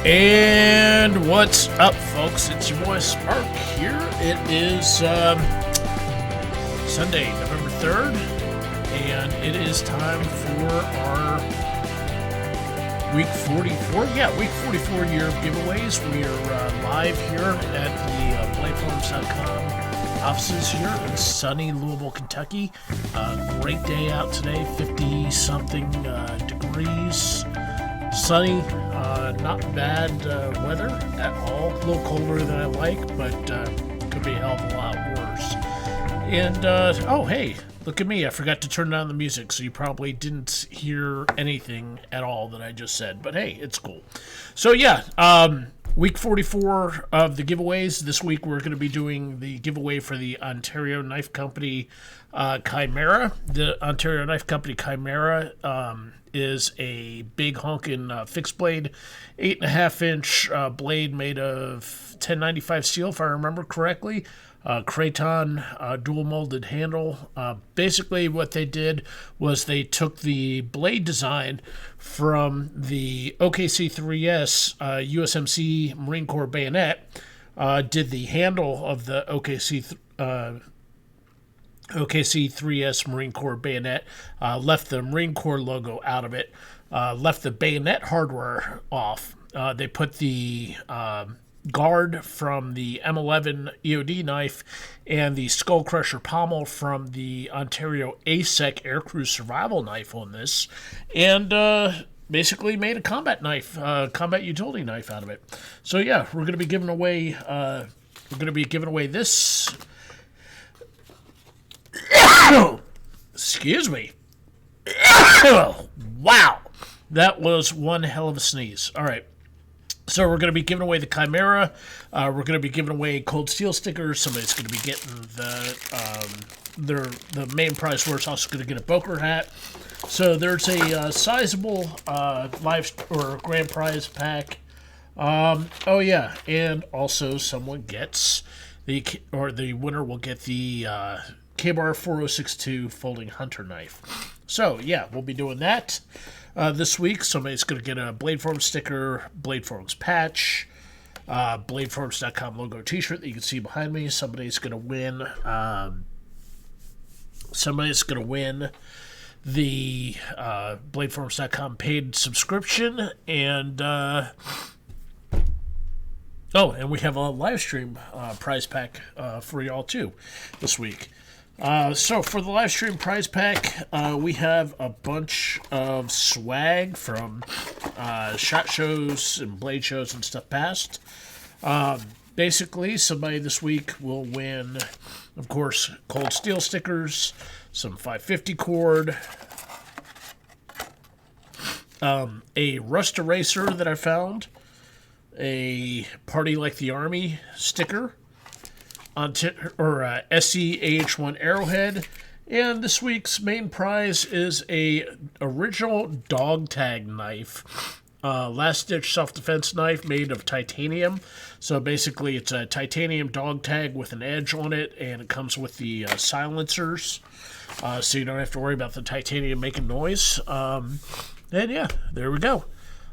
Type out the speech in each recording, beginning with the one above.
And what's up, folks? It's your boy Spark here. It is Sunday, November 3rd, and it is time for our Week 44. Yeah, Week 44 year giveaways. We are live here at the BladeForums.com offices here in sunny Louisville, Kentucky. Great day out today, 50-something degrees. Sunny, not bad weather at all. A little colder than I like, but could be a hell of a lot worse. And, oh, hey, look at me. I forgot to turn down the music, so you probably didn't hear anything at all that I just said. But, hey, it's cool. So, yeah, Week 44 of the giveaways. This week we're going to be doing the giveaway for the Ontario Knife Company Chimera. The Ontario Knife Company Chimera is a big honkin' fixed blade, 8.5-inch blade made of 1095 steel, if I remember correctly. Craton dual molded handle. Basically what they did was they took the blade design from the OKC-3S USMC Marine Corps bayonet, did the handle of the OKC-3S Marine Corps bayonet, left the Marine Corps logo out of it, left the bayonet hardware off. They put the guard from the M11 EOD knife and the Skull Crusher pommel from the Ontario ASEC Aircrew Survival knife on this, and basically made a combat knife, combat utility knife out of it. So yeah, we're going to be giving away this. Excuse me. Wow, that was one hell of a sneeze. All right. So we're going to be giving away the Chimera. We're going to be giving away cold steel stickers. Somebody's going to be getting the main prize winner is also going to get a Boker hat. So there's a sizable live or grand prize pack. Oh yeah, and also someone gets the winner will get the K-Bar 4062 folding hunter knife. So yeah, we'll be doing that. This week, somebody's going to get a Blade Forums sticker, Blade Forums patch, BladeForums.com logo t-shirt that you can see behind me. Somebody's going to win the BladeForums.com paid subscription, and and we have a live stream prize pack for y'all too this week. So for the live stream prize pack, we have a bunch of swag from shot shows and blade shows and stuff past. Basically, somebody this week will win, of course, cold steel stickers, some 550 cord, a rust eraser that I found, a Party Like the Army sticker, SCAH1 arrowhead, and this week's main prize is a original dog tag knife, last ditch self-defense knife made of titanium. So basically it's a titanium dog tag with an edge on it, and it comes with the silencers, so you don't have to worry about the titanium making noise. And yeah, there we go.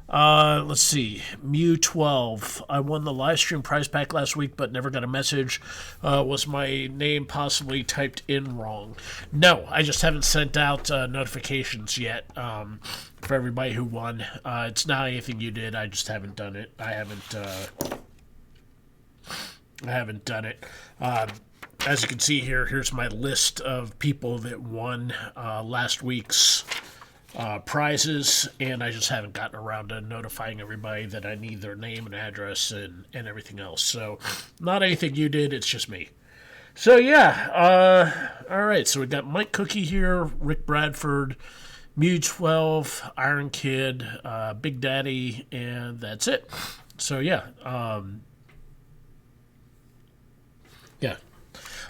Let's see. Mew12. I won the live stream prize pack last week, but never got a message. Was my name possibly typed in wrong? No, I just haven't sent out notifications yet for everybody who won. It's not anything you did. I just haven't done it. I haven't done it. As you can see here, here's my list of people that won last week's prizes, and I just haven't gotten around to notifying everybody that I need their name and address and everything else. So not anything you did, it's just me. So yeah, all right, so we got Mike Cookie here, Rick Bradford, Mew12, Iron Kid, Big Daddy, and that's it. So yeah, yeah.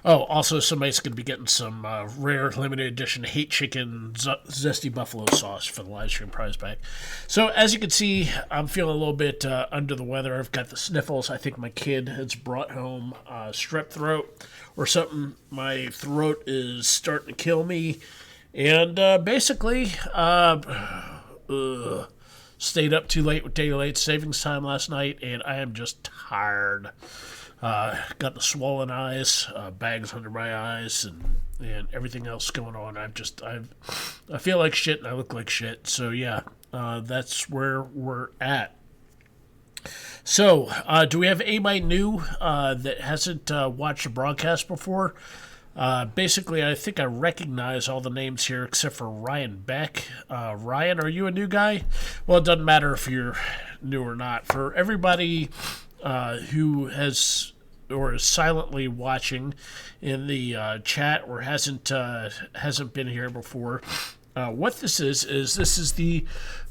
Oh, also somebody's going to be getting some rare limited edition Hate Chicken Zesty Buffalo Sauce for the live stream prize pack. So as you can see, I'm feeling a little bit under the weather. I've got the sniffles. I think my kid has brought home strep throat or something. My throat is starting to kill me. And basically, Stayed up too late with daylight savings time last night, and I am just tired. Got the swollen eyes, bags under my eyes, and everything else going on. I feel like shit and I look like shit. So yeah, that's where we're at. So, do we have anybody new that hasn't watched the broadcast before? Basically, I think I recognize all the names here except for Ryan Beck. Ryan, are you a new guy? Well, it doesn't matter if you're new or not. For everybody who has or is silently watching in the chat or hasn't been here before, what this is this is the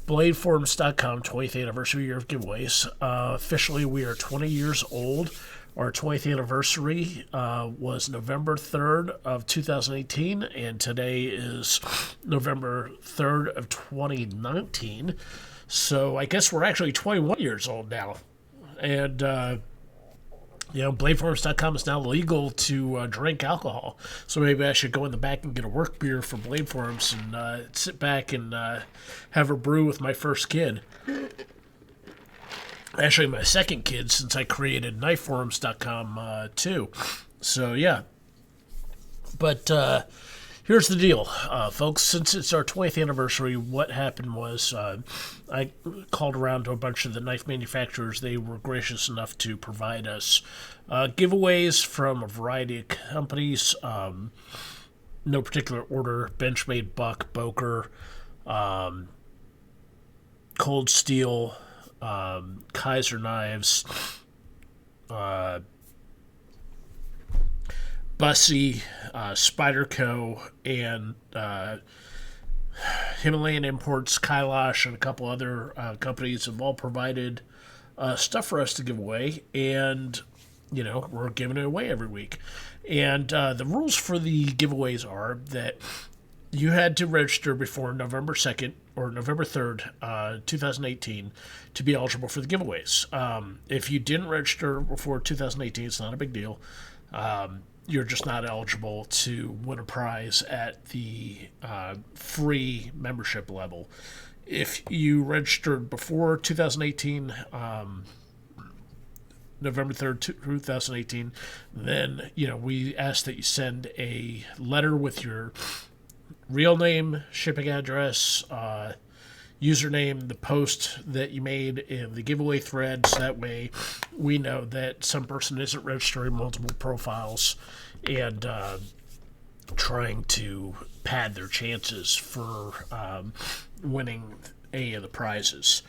BladeForums.com 20th anniversary year of giveaways. Officially, we are 20 years old. Our 20th anniversary was November 3rd of 2018, and today is November 3rd of 2019. So I guess we're actually 21 years old now. And, BladeForums.com is now legal to drink alcohol. So maybe I should go in the back and get a work beer from Blade Forums and sit back and have a brew with my first kid. Actually, my second kid, since I created knifeforums.com too. So, yeah. But here's the deal, folks. Since it's our 20th anniversary, what happened was I called around to a bunch of the knife manufacturers. They were gracious enough to provide us giveaways from a variety of companies. No particular order. Benchmade, Buck, Boker, Cold Steel, Kaiser Knives, Bussy, Spyderco, and Himalayan Imports, Kailash, and a couple other companies have all provided stuff for us to give away, and we're giving it away every week. And the rules for the giveaways are that you had to register before November 2nd or November 3rd, 2018 to be eligible for the giveaways. If you didn't register before 2018, it's not a big deal. You're just not eligible to win a prize at the free membership level. If you registered before 2018, November 3rd, 2018, then, we ask that you send a letter with your real name, shipping address, username, the post that you made in the giveaway threads. That way we know that some person isn't registering multiple profiles and trying to pad their chances for winning any of the prizes.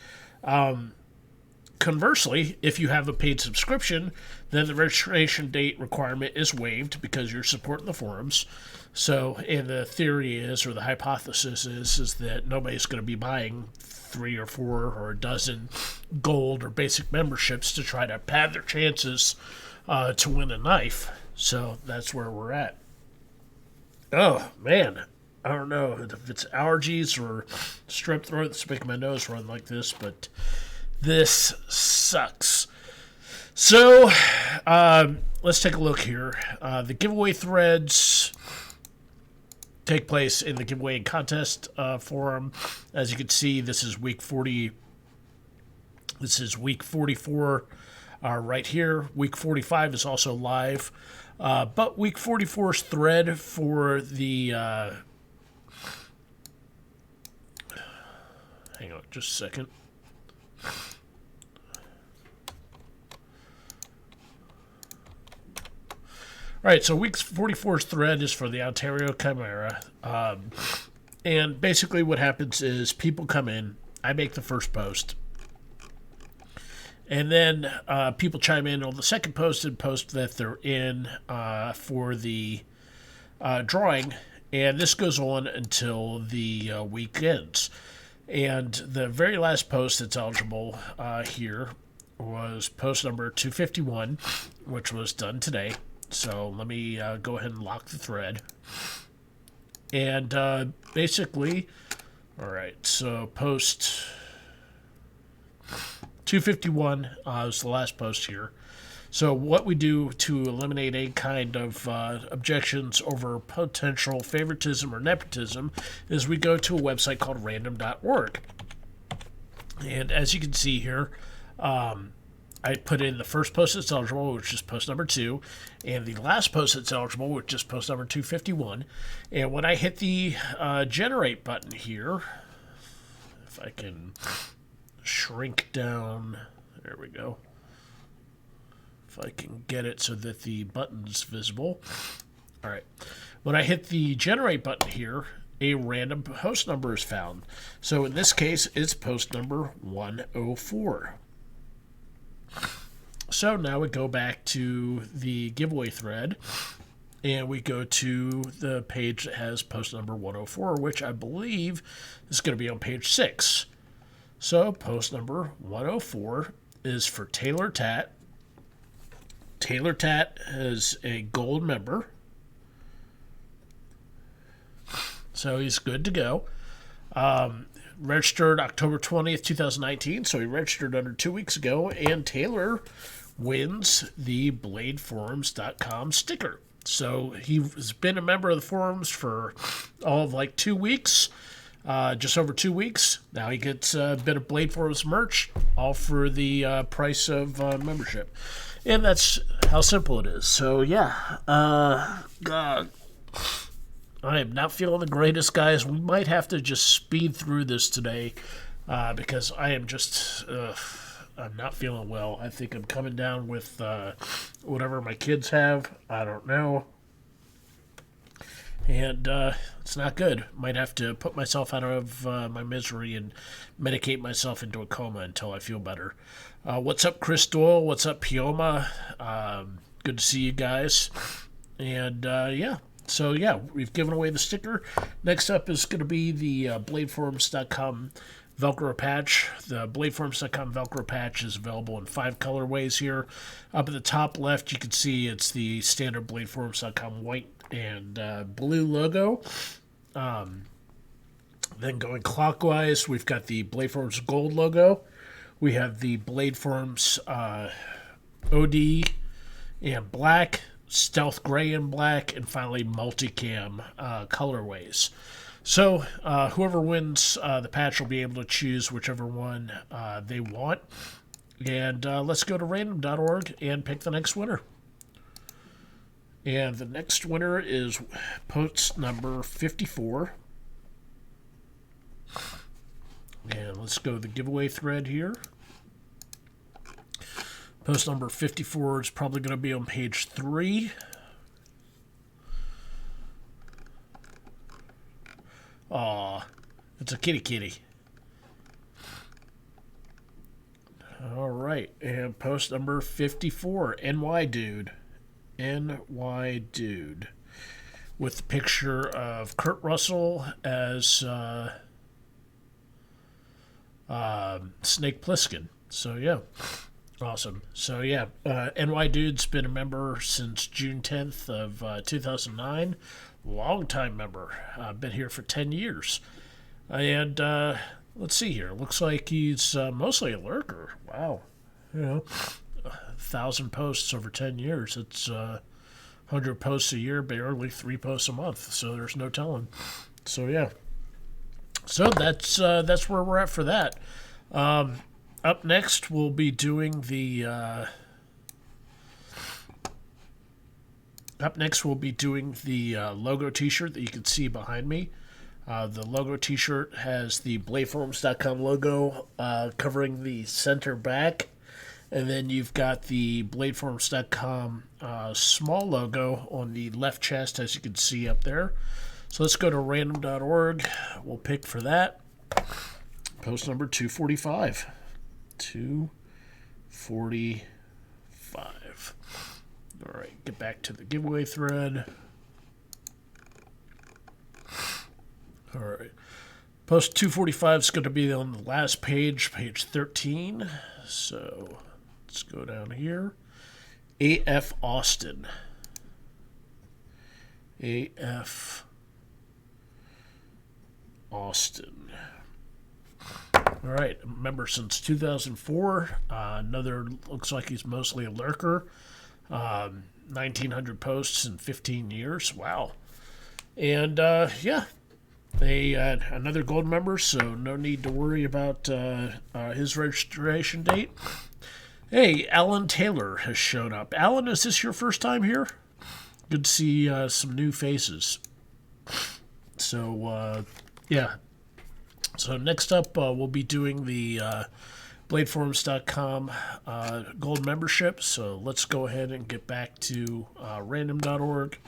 Conversely, if you have a paid subscription, then the registration date requirement is waived because you're supporting the forums. So, and the theory is, or the hypothesis is that nobody's going to be buying 3 or 4 or a dozen gold or basic memberships to try to pad their chances to win a knife. So that's where we're at. Oh, man. I don't know if it's allergies or strep throat that's making my nose run like this, but this sucks. So, let's take a look here. The giveaway threads take place in the giveaway and contest forum. As you can see, this is week 40. This is week 44 right here. Week 45 is also live. But week 44's thread for the... hang on just a second. All right, so week 44's thread is for the Ontario Chimera. And basically what happens is people come in, I make the first post, and then people chime in on the second post and post that they're in for the drawing, and this goes on until the week ends. And the very last post that's eligible here was post number 251, which was done today. So let me go ahead and lock the thread. And basically, all right, so post 251 is the last post here. So what we do to eliminate any kind of objections over potential favoritism or nepotism is we go to a website called random.org. And as you can see here, I put in the first post that's eligible, which is post number 2, and the last post that's eligible, which is post number 251. And when I hit the generate button here, if I can shrink down, there we go. If I can get it so that the button's visible. All right. When I hit the generate button here, a random post number is found. So in this case, it's post number 104. So now we go back to the giveaway thread, and we go to the page that has post number 104, which I believe is going to be on page 6. So post number 104 is for Taylortat. Taylortat is a gold member, so he's good to go. Registered October 20th, 2019, so he registered under 2 weeks ago, and Taylor wins the bladeforums.com sticker. So he's been a member of the forums for all of like 2 weeks, just over 2 weeks. Now he gets a bit of Blade Forums merch, all for the price of membership. And that's how simple it is. So yeah, God, I am not feeling the greatest, guys. We might have to just speed through this today because I am just, I'm not feeling well. I think I'm coming down with whatever my kids have. I don't know. And it's not good. Might have to put myself out of my misery and medicate myself into a coma until I feel better. What's up, Chris Doyle? What's up, Pioma? Good to see you guys. And yeah. So, yeah, we've given away the sticker. Next up is going to be the bladeforums.com Velcro patch. The bladeforums.com Velcro patch is available in 5 colorways here. Up at the top left, you can see it's the standard bladeforums.com white and blue logo. Then going clockwise, we've got the Bladeforums gold logo. We have the Bladeforums OD and black, stealth gray and black, and finally multicam colorways. So whoever wins the patch will be able to choose whichever one they want. And let's go to random.org and pick the next winner. And the next winner is post number 54. And let's go to the giveaway thread here. Post number 54 is probably going to be on page 3. Aw, it's a kitty. All right, and post number 54, nydude. nydude. With the picture of Kurt Russell as Snake Plissken. So, yeah. Awesome. So, yeah, nydude's been a member since June 10th of 2009. Long-time member. Been here for 10 years. And let's see here. Looks like he's mostly a lurker. Wow. You know, 1,000 posts over 10 years. It's 100 posts a year, barely 3 posts a month. So there's no telling. So, yeah. So that's where we're at for that. Up next, we'll be doing the logo T-shirt that you can see behind me. The logo T-shirt has the bladeforums.com logo covering the center back, and then you've got the bladeforums.com small logo on the left chest, as you can see up there. So let's go to random.org. We'll pick for that. Post number 245. 245. All right, get back to the giveaway thread. All right. Post 245 is going to be on the last page, page 13. So let's go down here. AFAustin. AFAustin. All right, member since 2004. Another, looks like he's mostly a lurker. 1,900 posts in 15 years. Wow. And, yeah, another gold member, so no need to worry about his registration date. Hey, Alan Taylor has shown up. Alan, is this your first time here? Good to see some new faces. So, yeah. So next up, we'll be doing the bladeforums.com gold membership. So let's go ahead and get back to random.org.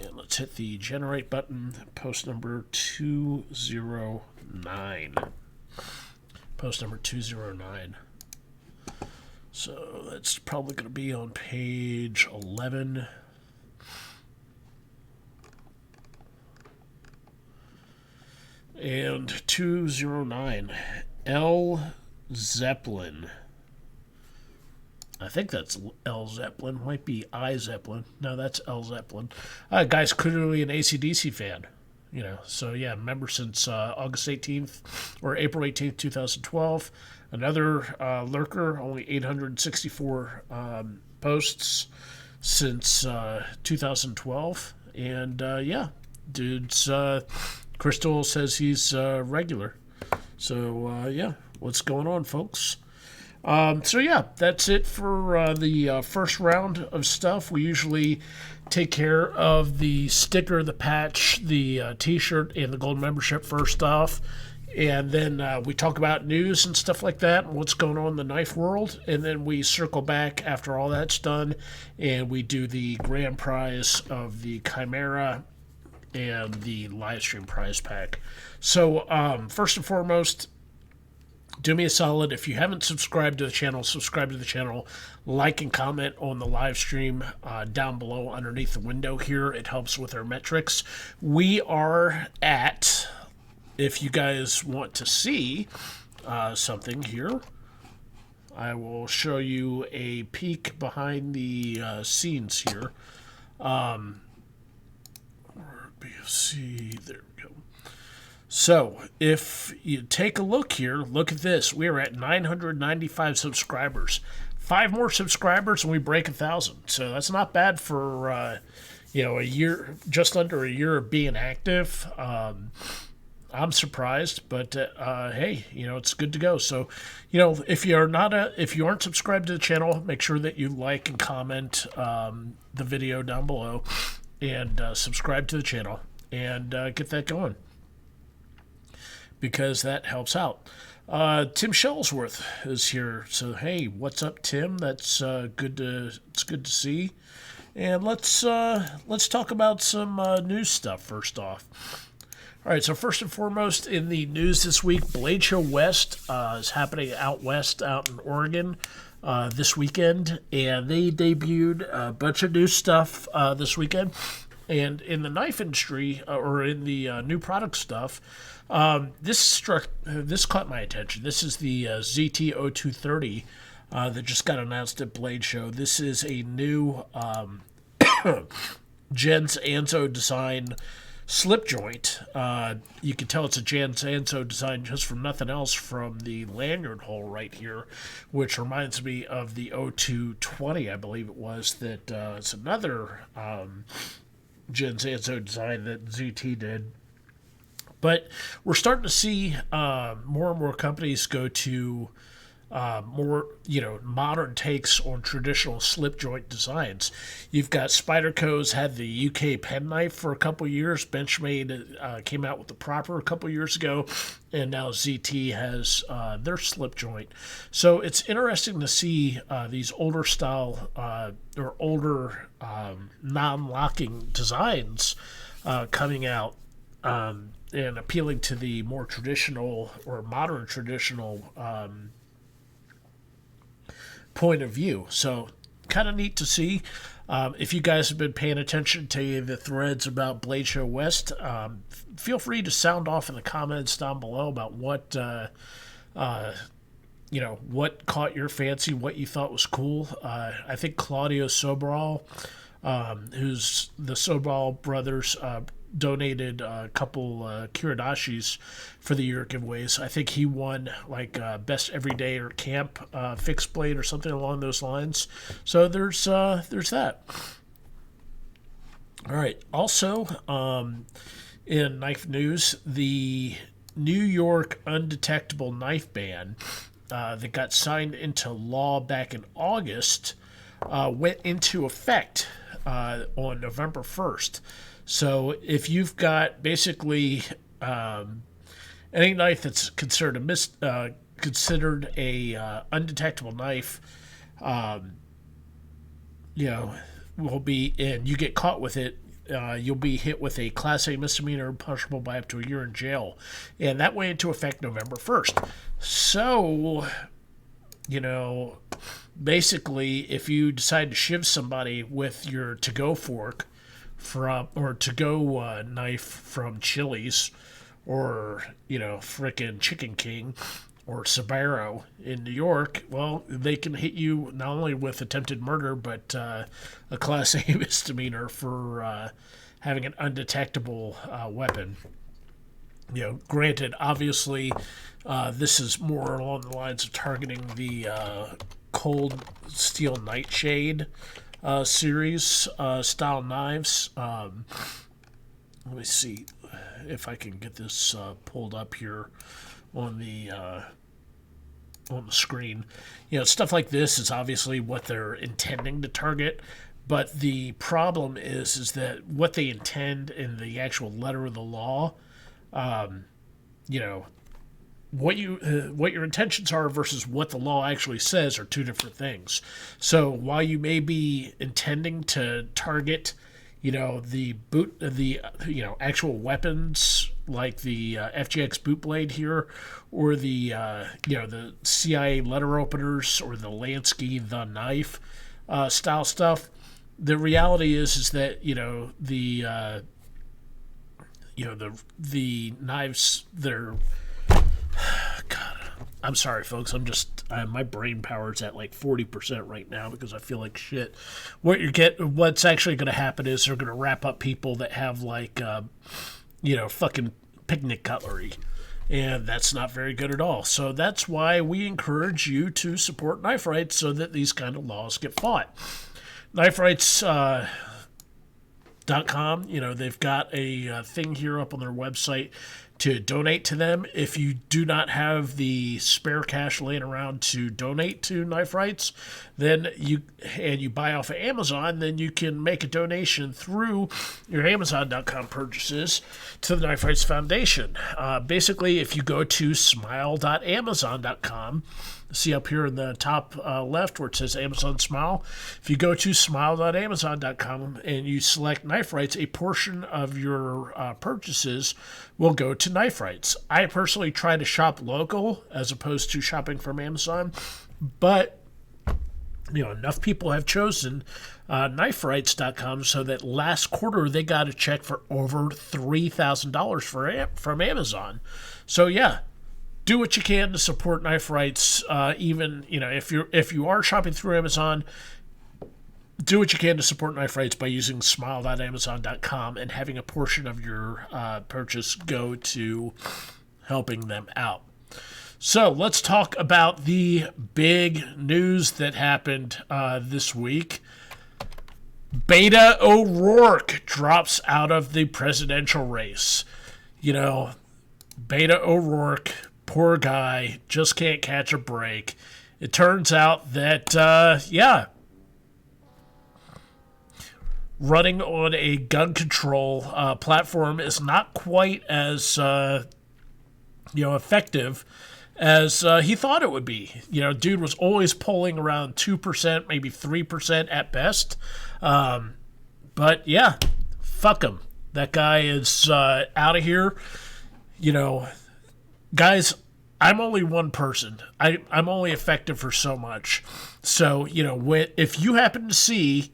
And let's hit the generate button, post number 209. Post number 209. So that's probably going to be on page 11. And 209, L. Zeppelin. I think that's L. Zeppelin. Might be I. Zeppelin. No, that's L. Zeppelin. Guy's clearly an AC/DC fan. So yeah, member since August 18th or April 18th, 2012. Another lurker, only 864 posts since 2012. And yeah, dude's Crystal says he's regular. So yeah, what's going on, folks? So yeah, that's it for the first round of stuff. We usually take care of the sticker, the patch, the t-shirt, and the gold membership first off. And then we talk about news and stuff like that and what's going on in the knife world. And then we circle back after all that's done and we do the grand prize of the Chimera and the live stream prize pack. So first and foremost, do me a solid. If you haven't subscribed to the channel, subscribe to the channel. Like and comment on the live stream down below underneath the window here. It helps with our metrics. We are at, if you guys want to see something here, I will show you a peek behind the scenes here. BFC, there we go. So, if you take a look here, look at this. We are at 995 subscribers. 5 more subscribers and we break 1,000. So that's not bad for, a year, just under a year of being active. I'm surprised, but hey, it's good to go. So, if you aren't subscribed to the channel, make sure that you like and comment the video down below, and subscribe to the channel and get that going, because that helps out. Tim Shellsworth is here, so hey, what's up, Tim? That's good to see, and let's talk about some news stuff first off. All right, so first and foremost in the news this week, Blade Show West is happening out west, out in Oregon, this weekend, and they debuted a bunch of new stuff this weekend. And in the knife industry, or in the new product stuff, this caught my attention. This is the ZT-0230 that just got announced at Blade Show. This is a new Jens Anso design slip joint. You can tell it's a Jens Anso design just from nothing else from the lanyard hole right here, which reminds me of the 0220, I believe it was, that it's another Jens Anso design that ZT did. But we're starting to see more and more companies go to more, modern takes on traditional slip joint designs. You've got Spyderco's had the UK penknife for a couple years. Benchmade came out with the proper a couple years ago, and now ZT has their slip joint. So it's interesting to see these older style or older non-locking designs coming out and appealing to the more traditional or modern traditional point of view. So kind of neat to see. If you guys have been paying attention to the threads about Blade Show West, feel free to sound off in the comments down below about what what caught your fancy, what you thought was cool. I think Claudio Sobral, who's the Sobral brothers, donated a couple Kiridashis for the year giveaways. I think he won best everyday or camp fixed blade or something along those lines. So there's that. All right. Also, in knife news, the New York undetectable knife ban that got signed into law back in August went into effect on November 1st. So if you've got basically any knife that's considered a undetectable knife, will be, and you get caught with it, you'll be hit with a Class A misdemeanor punishable by up to a year in jail. And that went into effect November 1st. So, basically, if you decide to shiv somebody with your to-go fork or to-go knife from Chili's or, frickin' Chicken King or Sbarro in New York, well, they can hit you not only with attempted murder, but a Class A misdemeanor for having an undetectable weapon. Granted, obviously, this is more along the lines of targeting the Cold Steel Nightshade series style knives. Let me see if I can get this pulled up here on the screen. Stuff like this is obviously what they're intending to target, but the problem is that what they intend in the actual letter of the law, what your intentions are versus what the law actually says are two different things. So while you may be intending to target, the actual weapons like the FGX boot blade here, or the the CIA letter openers, or the Lansky the knife style stuff, the reality is that the knives that are, God, I'm sorry, folks. My brain power is at like 40% right now because I feel like shit. What's actually going to happen is they're going to wrap up people that have like, fucking picnic cutlery, and that's not very good at all. So that's why we encourage you to support knife rights so that these kind of laws get fought. KnifeRights.com, they've got a thing here up on their website to donate to them. If you do not have the spare cash laying around to donate to Knife Rights, then you buy off of Amazon, then you can make a donation through your Amazon.com purchases to the Knife Rights Foundation. Basically, if you go to smile.amazon.com, see up here in the top left where it says Amazon Smile. If you go to smile.amazon.com and you select Knife Rights, a portion of your purchases will go to Knife Rights. I personally try to shop local as opposed to shopping from Amazon, but enough people have chosen kniferights.com so that last quarter they got a check for over $3,000 from Amazon. So yeah, do what you can to support Knife Rights. Even if you are shopping through Amazon, do what you can to support Knife Rights by using smile.amazon.com and having a portion of your purchase go to helping them out. So let's talk about the big news that happened this week. Beto O'Rourke drops out of the presidential race. Beto O'Rourke, poor guy, just can't catch a break. It turns out that, running on a gun control platform is not quite as, effective as he thought it would be. Dude was always polling around 2%, maybe 3% at best. But yeah, fuck him. That guy is out of here. Guys, I'm only one person. I'm only effective for so much. So, if you happen to see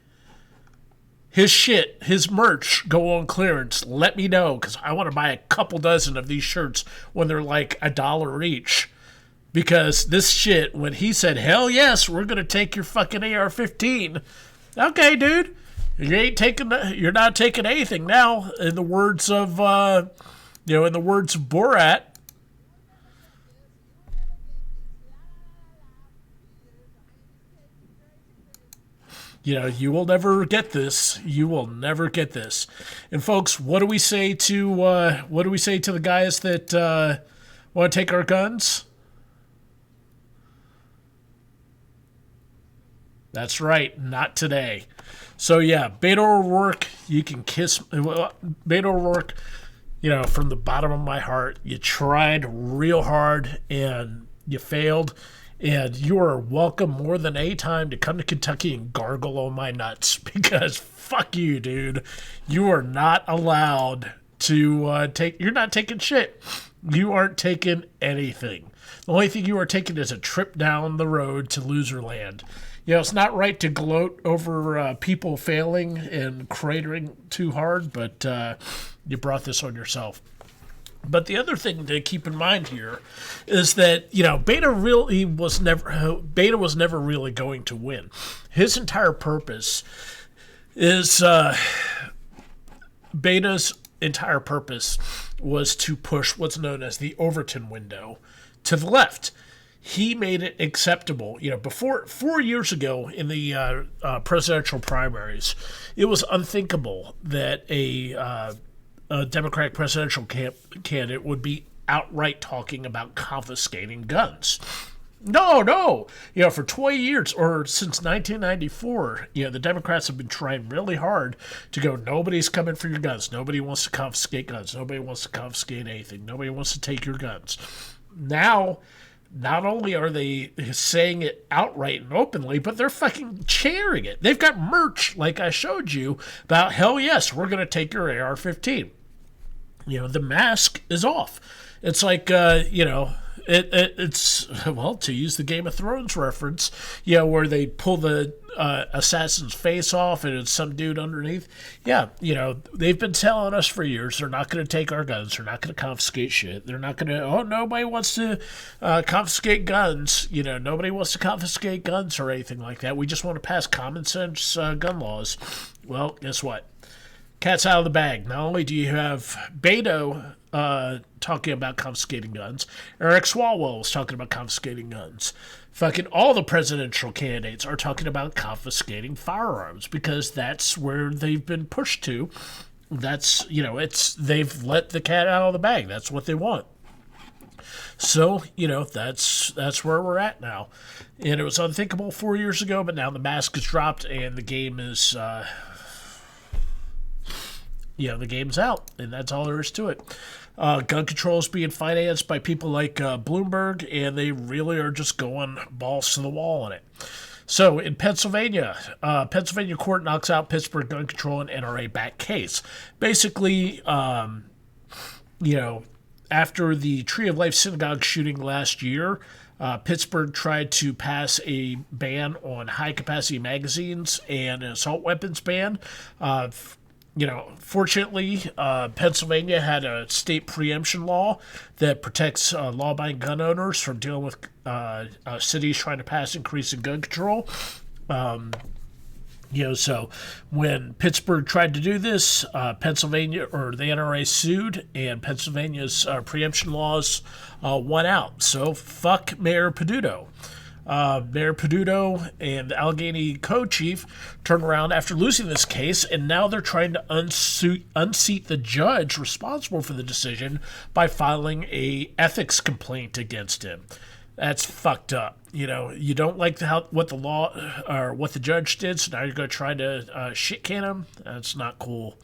his merch go on clearance, let me know, because I want to buy a couple dozen of these shirts when they're like $1 each. Because this shit, when he said, hell yes, we're going to take your fucking AR-15. Okay, dude. You're not taking anything now, in the words of, Borat. You will never get this. You will never get this. And folks, what do we say to the guys that want to take our guns? That's right, not today. So yeah, Beto O'Rourke, you can kiss Beto O'Rourke. From the bottom of my heart, you tried real hard and you failed. And you are welcome more than a time to come to Kentucky and gargle on my nuts, because fuck you, dude. You are not allowed to you're not taking shit. You aren't taking anything. The only thing you are taking is a trip down the road to loserland. It's not right to gloat over people failing and cratering too hard, but you brought this on yourself. But the other thing to keep in mind here is that, Beta was never really going to win. His entire purpose is, Beta's entire purpose was to push what's known as the Overton window to the left. He made it acceptable. Before 4 years ago in the presidential primaries, it was unthinkable that a Democratic presidential candidate would be outright talking about confiscating guns. No. For 20 years, or since 1994, the Democrats have been trying really hard to go, nobody's coming for your guns. Nobody wants to confiscate guns. Nobody wants to confiscate anything. Nobody wants to take your guns. Now, not only are they saying it outright and openly, but they're fucking cheering it. They've got merch, like I showed you, about, hell yes, we're going to take your AR-15. The mask is off. It's like, it's, well, to use the Game of Thrones reference, where they pull the assassin's face off and it's some dude underneath. Yeah, they've been telling us for years they're not going to take our guns. They're not going to confiscate shit. They're not going to, nobody wants to confiscate guns. Nobody wants to confiscate guns or anything like that. We just want to pass common sense gun laws. Well, guess what? Cat's out of the bag. Not only do you have Beto talking about confiscating guns, Eric Swalwell was talking about confiscating guns. Fucking all the presidential candidates are talking about confiscating firearms, because that's where they've been pushed to. That's, they've let the cat out of the bag. That's what they want. So, that's where we're at now. And it was unthinkable 4 years ago, but now the mask is dropped and the game is, the game's out, and that's all there is to it. Gun control is being financed by people like Bloomberg, and they really are just going balls to the wall on it. So in Pennsylvania, Pennsylvania court knocks out Pittsburgh gun control and NRA back case. Basically, after the Tree of Life synagogue shooting last year, Pittsburgh tried to pass a ban on high-capacity magazines and an assault weapons ban. Fortunately, Pennsylvania had a state preemption law that protects law-abiding gun owners from dealing with cities trying to pass increasing gun control. So when Pittsburgh tried to do this, Pennsylvania, or the NRA, sued, and Pennsylvania's preemption laws won out. So fuck Mayor Peduto. Mayor Peduto and the Allegheny co-chief turned around after losing this case, and now they're trying to unseat the judge responsible for the decision by filing a ethics complaint against him. That's fucked up. You don't like what the law or what the judge did, so now you're going to try to shit can him. That's not cool.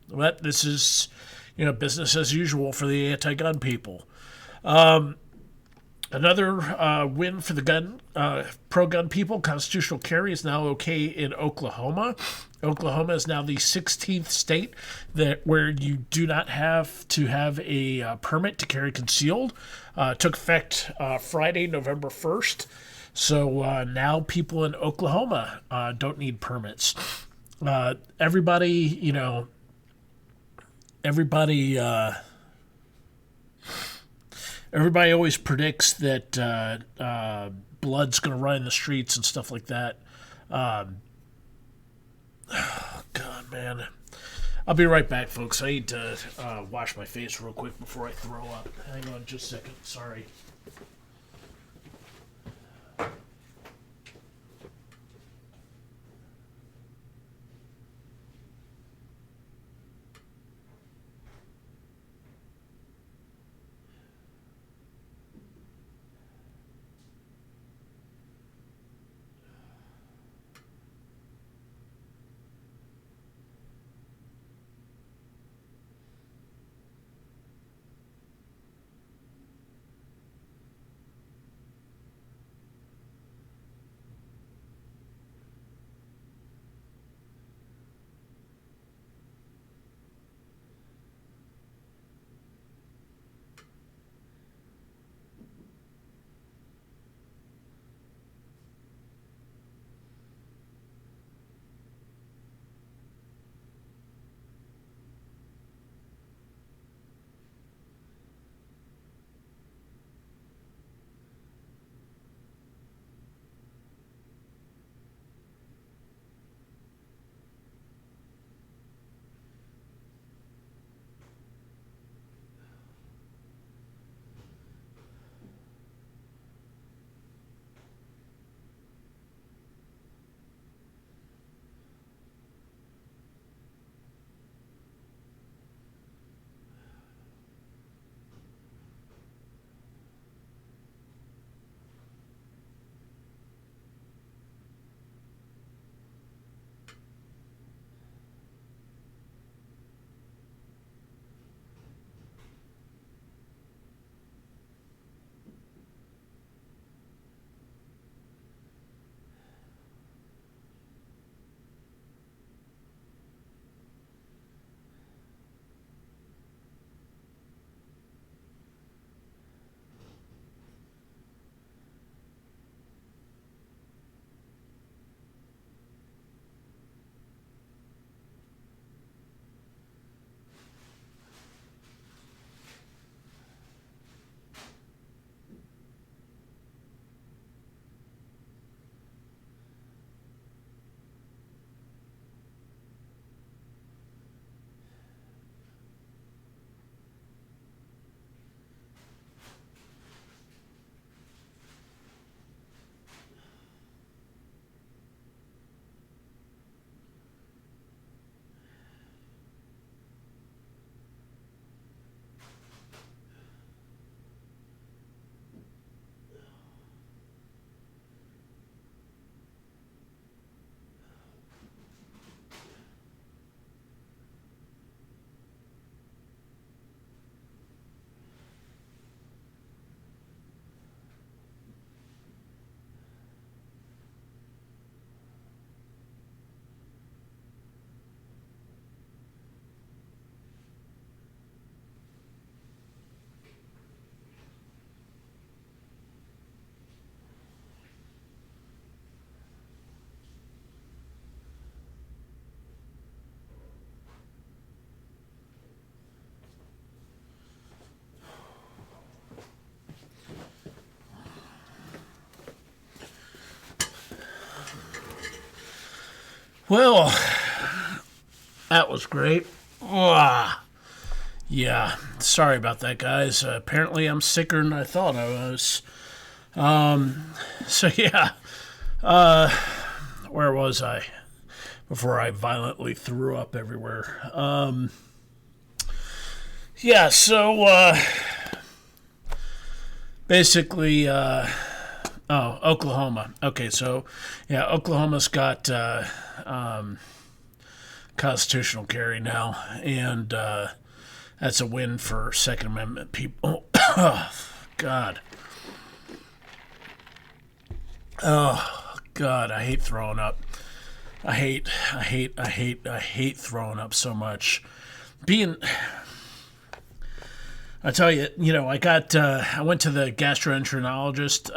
But this is, business as usual for the anti-gun people. Another win for the pro-gun people. Constitutional carry is now okay in Oklahoma. Oklahoma is now the 16th state where you do not have to have a permit to carry concealed. Took effect Friday, November 1st. So now people in Oklahoma don't need permits. Everybody always predicts that blood's going to run in the streets and stuff like that. Oh, God, man. I'll be right back, folks. I need to wash my face real quick before I throw up. Hang on just a second. Sorry. Well, that was great. Yeah, sorry about that, guys. Apparently, I'm sicker than I thought I was. So yeah, where was I before I violently threw up everywhere? Yeah, so basically, Oklahoma. Okay, so yeah, Oklahoma's got constitutional carry now, and that's a win for Second Amendment people. Oh, God. Oh, God, I hate throwing up. I hate throwing up so much. Being, I tell you, I went to the gastroenterologist.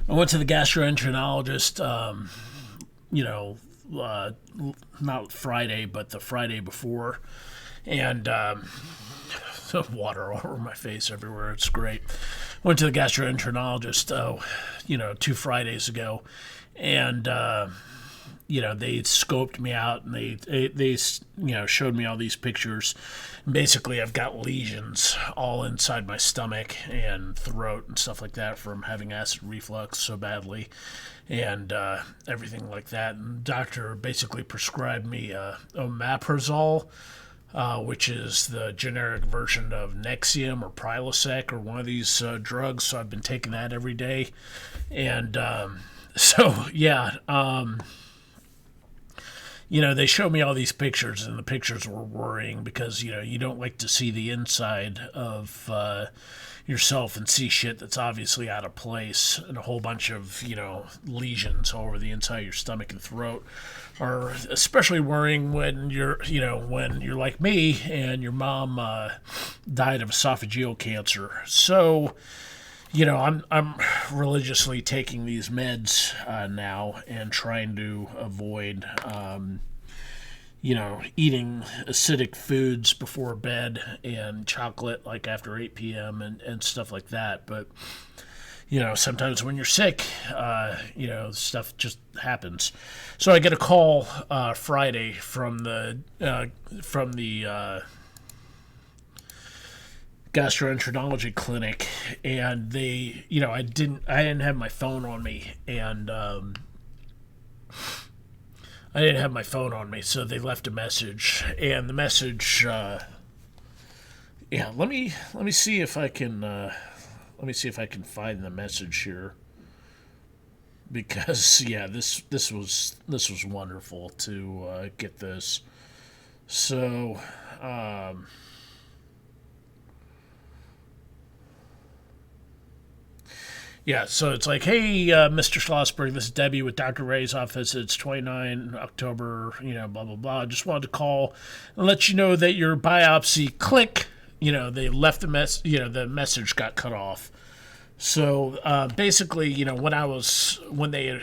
I went to the gastroenterologist, not Friday, but the Friday before, and water all over my face everywhere. It's great. Went to the gastroenterologist, 2 Fridays ago, and they scoped me out and they showed me all these pictures. Basically, I've got lesions all inside my stomach and throat and stuff like that from having acid reflux so badly, and everything like that. And the doctor basically prescribed me omeprazole, which is the generic version of Nexium or Prilosec or one of these drugs. So I've been taking that every day, and they showed me all these pictures, and the pictures were worrying because, you don't like to see the inside of yourself and see shit that's obviously out of place, and a whole bunch of, lesions all over the inside of your stomach and throat are especially worrying when you're like me and your mom died of esophageal cancer. So, I'm religiously taking these meds now and trying to avoid, eating acidic foods before bed and chocolate like after 8 p.m. and stuff like that. But, sometimes when you're sick, stuff just happens. So I get a call Friday from the gastroenterology clinic, and they, I didn't have my phone on me, and so they left a message, and the message, let me see if I can find the message here, because this was wonderful to get this. So yeah, so it's like, hey, Mr. Schlossberg, this is Debbie with Dr. Ray's office. It's 29 October, blah, blah, blah. Just wanted to call and let you know that your biopsy, click, they left the message got cut off. So basically, when they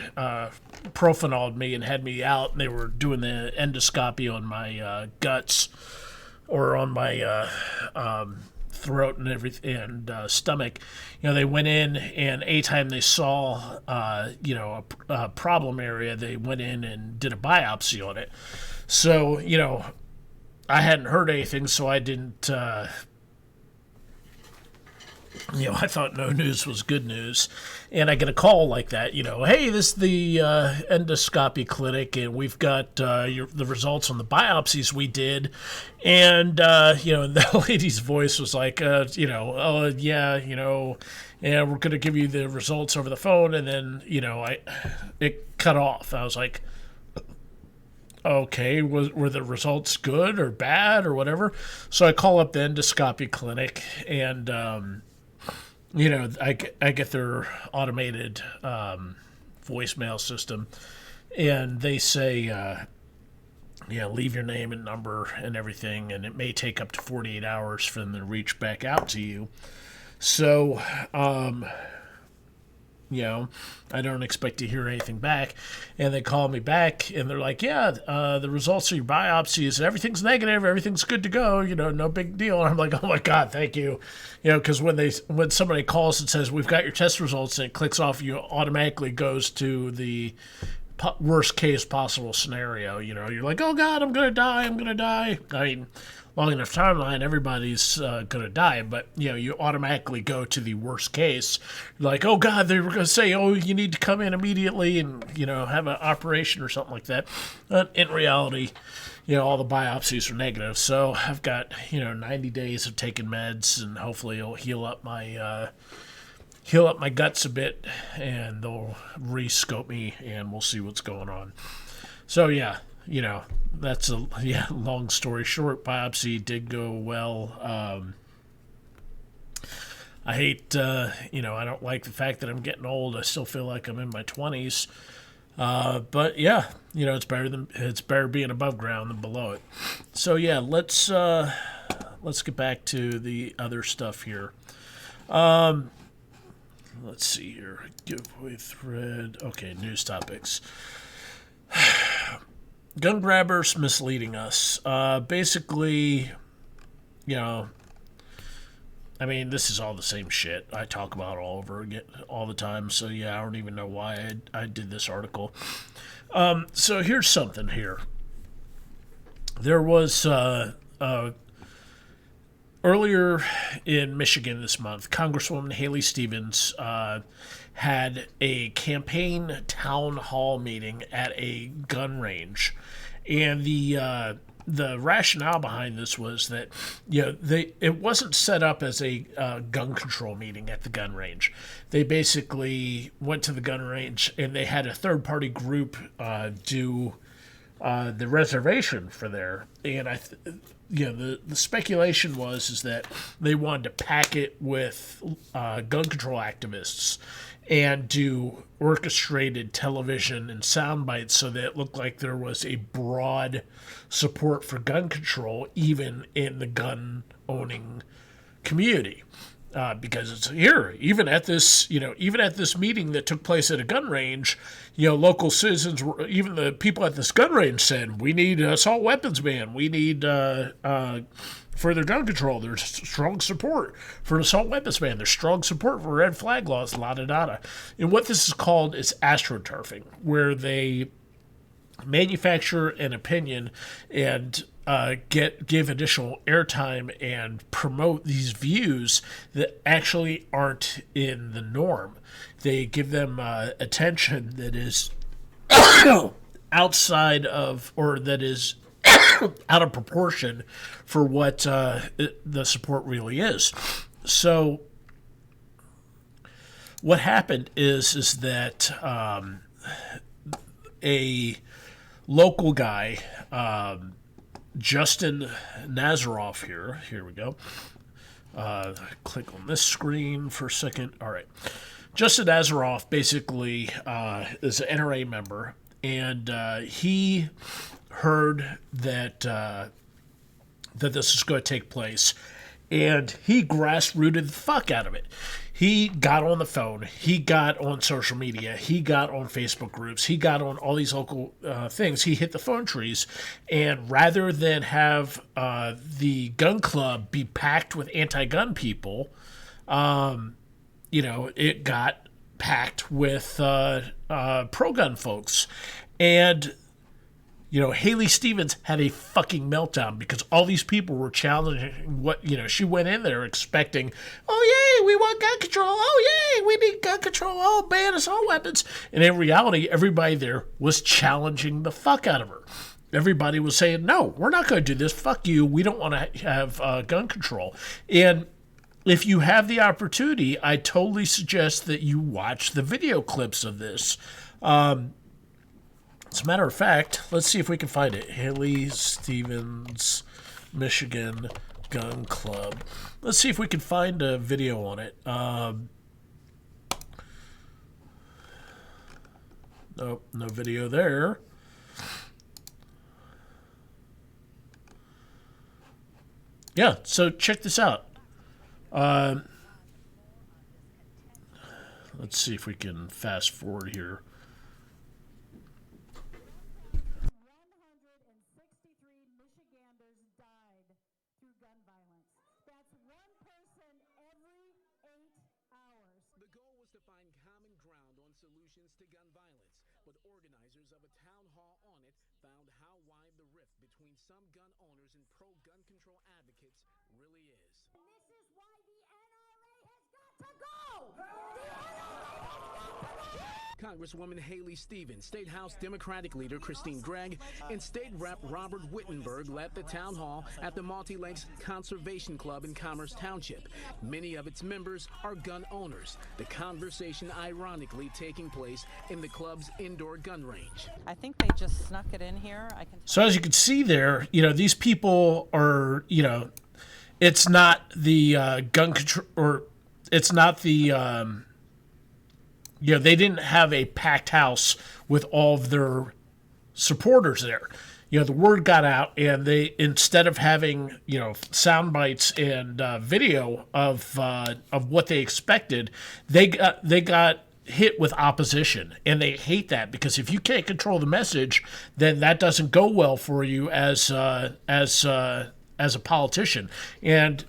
profanoled me and had me out, and they were doing the endoscopy on my guts or on my throat and everything, and stomach, they went in, and anytime they saw a problem area, they went in and did a biopsy on it. So I hadn't heard anything, so I didn't I thought no news was good news. And I get a call like that, hey, this is the endoscopy clinic, and we've got the results on the biopsies we did. And, the lady's voice was like, oh, yeah, yeah, we're going to give you the results over the phone. And then, it cut off. I was like, okay, were the results good or bad or whatever? So I call up the endoscopy clinic, and I get their automated voicemail system, and they say, leave your name and number and everything, and it may take up to 48 hours for them to reach back out to you. So, I don't expect to hear anything back. And they call me back, and they're like, yeah, the results of your biopsies, everything's negative, everything's good to go, no big deal. And I'm like, oh my God, thank you. Because when somebody calls and says, we've got your test results, and it clicks off, you automatically goes to the worst case possible scenario. You're like, oh God, I'm going to die. I mean, long enough timeline, everybody's going to die, but you automatically go to the worst case. Like, oh God, they were going to say, oh, you need to come in immediately and have an operation or something like that. But in reality, all the biopsies are negative. So I've got 90 days of taking meds, and hopefully it'll heal up my guts a bit, and they'll re-scope me, and we'll see what's going on. So yeah, that's long story short. Biopsy did go well. I hate, I don't like the fact that I'm getting old. I still feel like I'm in my 20s. But yeah, it's better being above ground than below it. So yeah, let's get back to the other stuff here. Let's see here. Giveaway thread. Okay, news topics. Gun grabbers misleading us. Basically, this is all the same shit I talk about all over again all the time. So yeah, I don't even know why I did this article. So here's something here. There was earlier in Michigan this month, Congresswoman Haley Stevens had a campaign town hall meeting at a gun range, and the rationale behind this was that it wasn't set up as a gun control meeting at the gun range. They basically went to the gun range and they had a third party group do the reservation for there, and the speculation is that they wanted to pack it with gun control activists and do orchestrated television and sound bites so that it looked like there was a broad support for gun control even in the gun owning community. Because it's here, even at this meeting that took place at a gun range, local citizens, even the people at this gun range said, we need an assault weapons ban. We need further gun control. There's strong support for an assault weapons ban. There's strong support for red flag laws, la-da-da-da. And what this is called is astroturfing, where they manufacture an opinion and give additional airtime and promote these views that actually aren't in the norm. They give them attention that is outside of, or that is out of proportion for what the support really is. So what happened is that a local guy, Justin Nazaroff here we go. Click on this screen for a second. All right. Justin Nazaroff basically is an NRA member, and he heard that this is going to take place, and he grassrooted the fuck out of it. He got on the phone. He got on social media. He got on Facebook groups. He got on all these local things. He hit the phone trees. And rather than have the gun club be packed with anti-gun people, it got packed with pro-gun folks. And Haley Stevens had a fucking meltdown because all these people were challenging what, she went in there expecting, oh, yay, we want gun control. Oh, yay, we need gun control. Oh, ban assault weapons. And in reality, everybody there was challenging the fuck out of her. Everybody was saying, no, we're not going to do this. Fuck you. We don't want to have gun control. And if you have the opportunity, I totally suggest that you watch the video clips of this. As a matter of fact, let's see if we can find it. Haley Stevens, Michigan Gun Club. Let's see if we can find a video on it. Nope, no video there. Yeah, so check this out. Let's Let's see if we can fast forward here. 163 Michiganders died through gun violence. That's one person every 8 hours. The goal was to find common ground on solutions to gun violence, but organizers of a town hall on it found how wide the rift between some gun owners and pro-gun control advocates really is. And this is why the NRA has got to go! The NRA has got to go! Congresswoman Haley Stevens, State House Democratic Leader Christine Gregg, and State Rep Robert Wittenberg led the town hall at the Multi Lakes Conservation Club in Commerce Township. Many of its members are gun owners. The conversation ironically taking place in the club's indoor gun range. I think they just snuck it in here. So as you can see there, these people are, it's not the gun control, or it's not the, they didn't have a packed house with all of their supporters there. The word got out, and they, instead of having, sound bites and video of what they expected, they got hit with opposition, and they hate that, because if you can't control the message, then that doesn't go well for you as a politician. And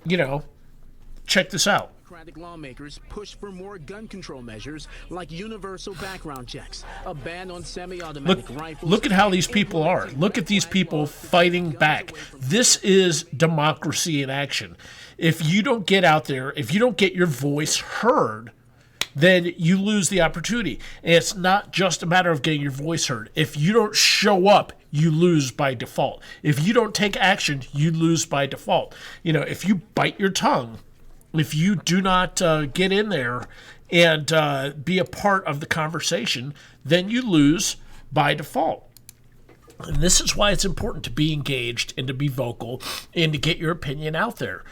check this out. Democratic lawmakers push for more gun control measures like universal background checks, a ban on semi-automatic rifles. Look at how these people are. Look at these people fighting back. This is democracy in action. If you don't get out there, if you don't get your voice heard, then you lose the opportunity. And it's not just a matter of getting your voice heard. If you don't show up, you lose by default. If you don't take action, you lose by default. If you bite your tongue, if you do not get in there and be a part of the conversation, then you lose by default. And this is why it's important to be engaged and to be vocal and to get your opinion out there.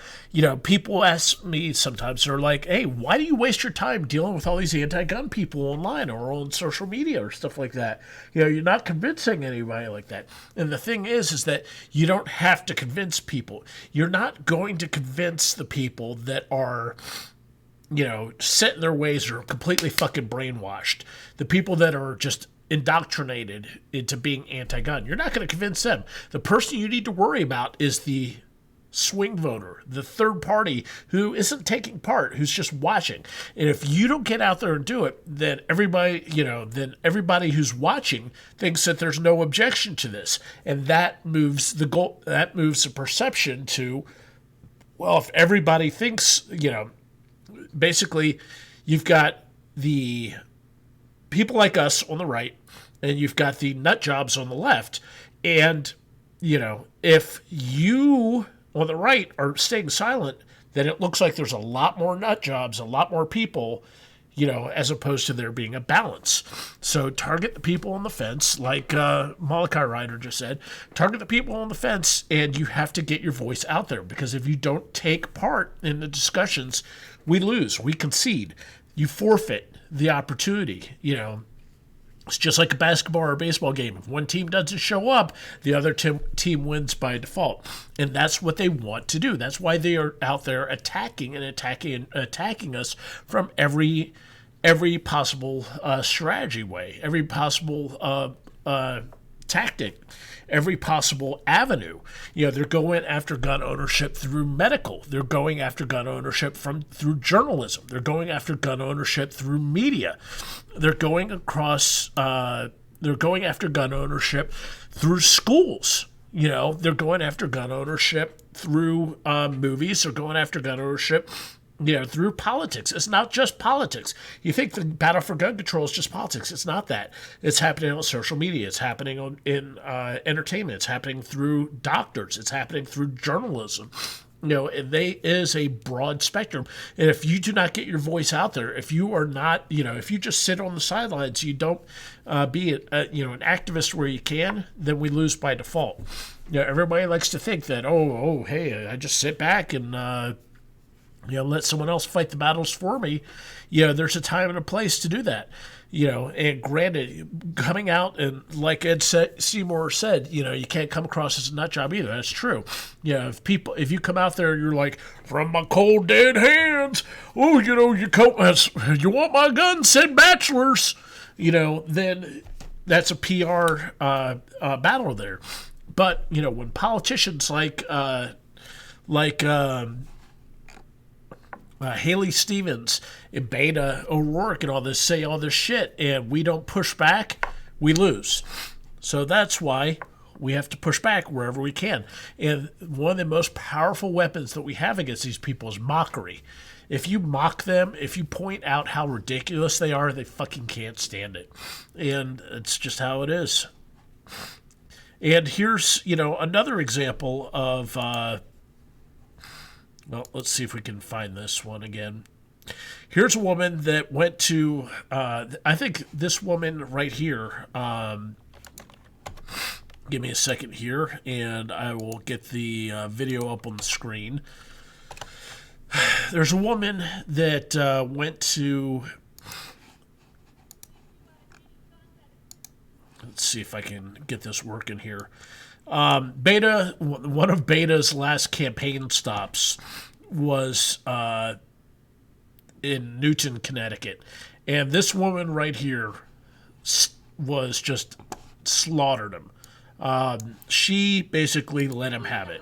People ask me sometimes, they're like, hey, why do you waste your time dealing with all these anti-gun people online or on social media or stuff like that? You're not convincing anybody like that. And the thing is that you don't have to convince people. You're not going to convince the people that are set in their ways or completely fucking brainwashed. The people that are just indoctrinated into being anti-gun. You're not going to convince them. The person you need to worry about is the swing voter, the third party who isn't taking part, who's just watching. And if you don't get out there and do it, then everybody who's watching thinks that there's no objection to this. And that moves the goal, that moves the perception to, well, if everybody thinks, basically you've got the people like us on the right, and you've got the nut jobs on the left. And, if you on the right are staying silent, then it looks like there's a lot more nut jobs, a lot more people, as opposed to there being a balance. So target the people on the fence, like Malachi Ryder just said, target the people on the fence, and you have to get your voice out there, because if you don't take part in the discussions, we lose, we concede, you forfeit the opportunity. It's just like a basketball or a baseball game. If one team doesn't show up, the other team wins by default. And that's what they want to do. That's why they are out there attacking us from every possible strategy way, every possible tactic, every possible avenue. They're going after gun ownership through medical. They're going after gun ownership through journalism. They're going after gun ownership through media. They're going after gun ownership through schools. They're going after gun ownership through movies. They're going after gun ownership through politics. It's not just politics. You think the battle for gun control is just politics. It's not that. It's happening on social media. It's happening in entertainment. It's happening through doctors. It's happening through journalism. And they is a broad spectrum. And if you do not get your voice out there, if you are not, if you just sit on the sidelines, you don't be an activist where you can, then we lose by default. Everybody likes to think that, hey, I just sit back and let someone else fight the battles for me. There's a time and a place to do that. And granted, coming out and like Seymour said, you can't come across as a nut job either. That's true. If you come out there, you're like, from my cold dead hands, oh, you want my gun, send bachelors, then that's a PR battle there. But when politicians like Haley Stevens and Beta O'Rourke and all this say all this shit, and we don't push back, we lose. So that's why we have to push back wherever we can. And one of the most powerful weapons that we have against these people is mockery. If you mock them, if you point out how ridiculous they are, they fucking can't stand it. And it's just how it is. And here's, another example of... well, let's see if we can find this one again. Here's a woman that went to, I think this woman right here, give me a second here, and I will get the video up on the screen. There's a woman that went to, let's see if I can get this working here. Beta, one of Beta's last campaign stops was in Newton, Connecticut. And this woman right here was just slaughtered him. She basically let him have it.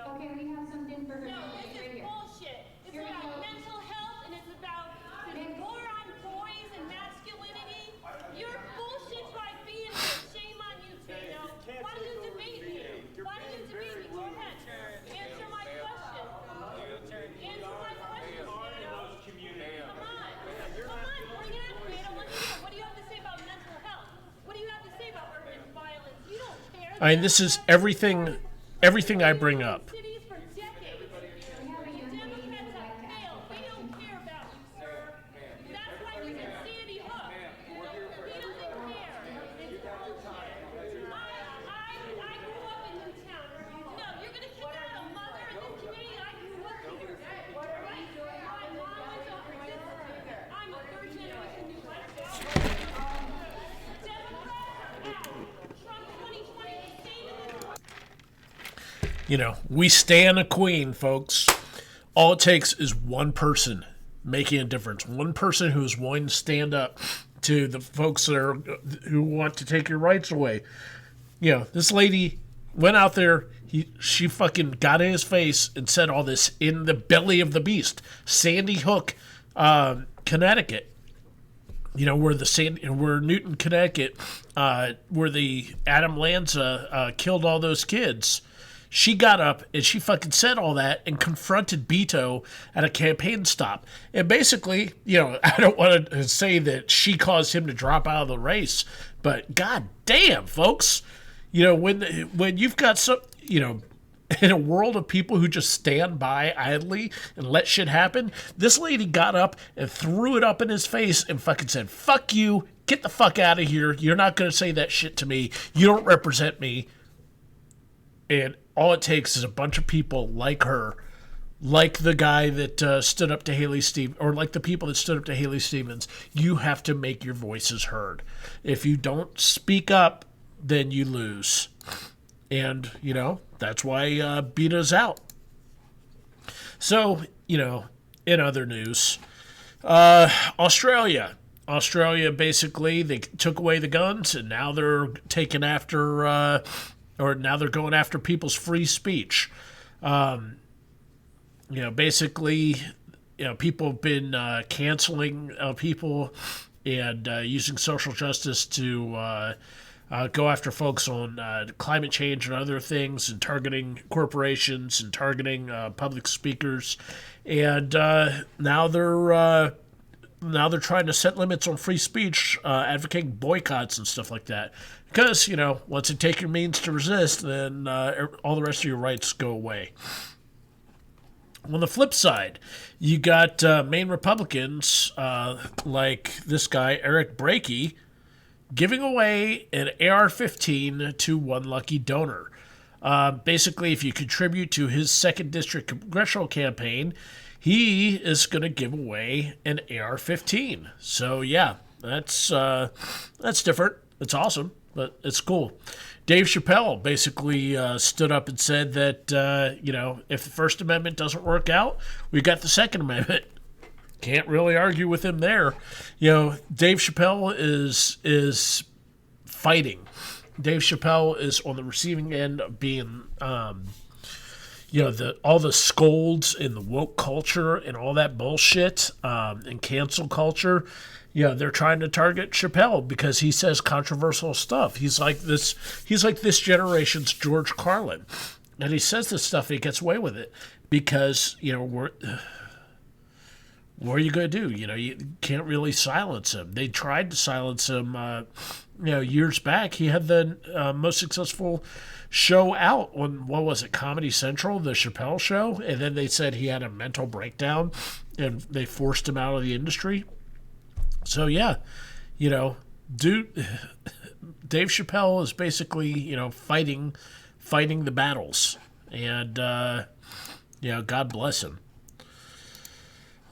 Okay, we have something for her. No, this is bullshit. It's about mental health and it's about putting more on boys and masculinity. You're bullshit by being here. Shame on you, Tino. Why don't you debate me? Why don't you debate me? Go ahead. Answer my question. Answer my question, Tino. Come on. Come on, bring it up, Tino. Let me hear. What do you have to say about mental health? What do you have to say about urban violence? You don't care. I mean, this is everything I bring up. Cities for decades. Democrats have failed. They don't care about you, sir. That's why you get Sandy Hook. He doesn't care. It's bullshit. I grew up in Newtown. No, you're gonna kick out a mother in this community. I grew up here. Right? My mom went to I'm a third generation New Mexico. Democrats are out. Trump 2020 is staying in the We stand a queen, folks. All it takes is one person making a difference. One person who is willing to stand up to the folks who want to take your rights away. This lady went out there. She fucking got in his face and said all this in the belly of the beast, Sandy Hook, Connecticut. Where Newton, Connecticut, where the Adam Lanza killed all those kids. She got up and she fucking said all that and confronted Beto at a campaign stop. And basically, I don't want to say that she caused him to drop out of the race, but god damn, folks, when you've got some, in a world of people who just stand by idly and let shit happen, this lady got up and threw it up in his face and fucking said, fuck you, get the fuck out of here. You're not going to say that shit to me. You don't represent me. And all it takes is a bunch of people like her, like the guy that stood up to Haley Stevens, or like the people that stood up to Haley Stevens. You have to make your voices heard. If you don't speak up, then you lose. And, that's why Beta's out. So, in other news, Australia, basically, they took away the guns, and now they're taking after... now they're going after people's free speech. Basically, people have been canceling people and using social justice to go after folks on climate change and other things, and targeting corporations and targeting public speakers. And now they're trying to set limits on free speech, advocating boycotts and stuff like that. Because, once you take your means to resist, then all the rest of your rights go away. On the flip side, you got Maine Republicans like this guy, Eric Brakey, giving away an AR-15 to one lucky donor. Basically, if you contribute to his 2nd District congressional campaign, he is going to give away an AR-15. So, yeah, that's different. It's awesome, but it's cool. Dave Chappelle basically stood up and said that, if the First Amendment doesn't work out, we got the Second Amendment. Can't really argue with him there. Dave Chappelle is fighting. Dave Chappelle is on the receiving end of being, all the scolds in the woke culture and all that bullshit and cancel culture. They're trying to target Chappelle because he says controversial stuff. He's like this generation's George Carlin. And he says this stuff and he gets away with it because, what are you going to do? You can't really silence him. They tried to silence him, years back. He had the most successful show out on, what was it, Comedy Central, the Chappelle Show? And then they said he had a mental breakdown and they forced him out of the industry. So, yeah, Dave Chappelle is basically, fighting the battles. And, God bless him.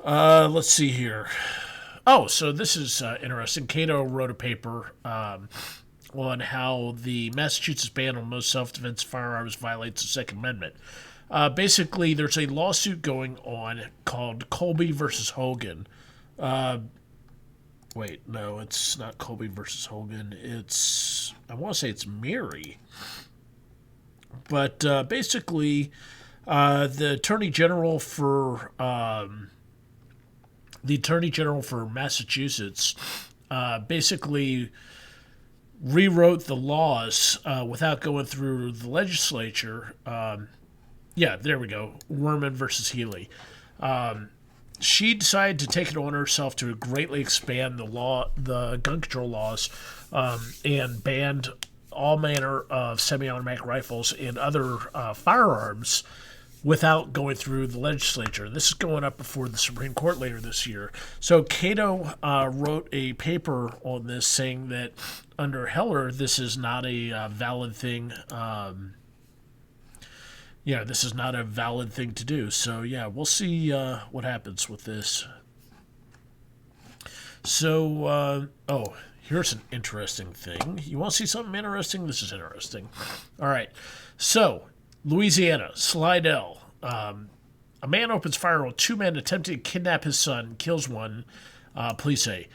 Let's see here. Oh, so this is interesting. Cato wrote a paper on how the Massachusetts ban on most self-defense firearms violates the Second Amendment. Basically, there's a lawsuit going on called Colby versus Hogan. Wait, no, it's not Colby versus Hogan. I want to say it's Mary. But basically, the Attorney General for Massachusetts basically rewrote the laws without going through the legislature. There we go. Werman versus Healy. She decided to take it on herself to greatly expand the gun control laws, and banned all manner of semi-automatic rifles and other firearms without going through the legislature. This is going up before the Supreme Court later this year. So Cato wrote a paper on this saying that under Heller, this is not a valid thing. This is not a valid thing to do. So, we'll see what happens with this. So, here's an interesting thing. You want to see something interesting? This is interesting. All right. So, Louisiana, Slidell. A man opens fire on 2 men attempting to kidnap his son, kills one, police say.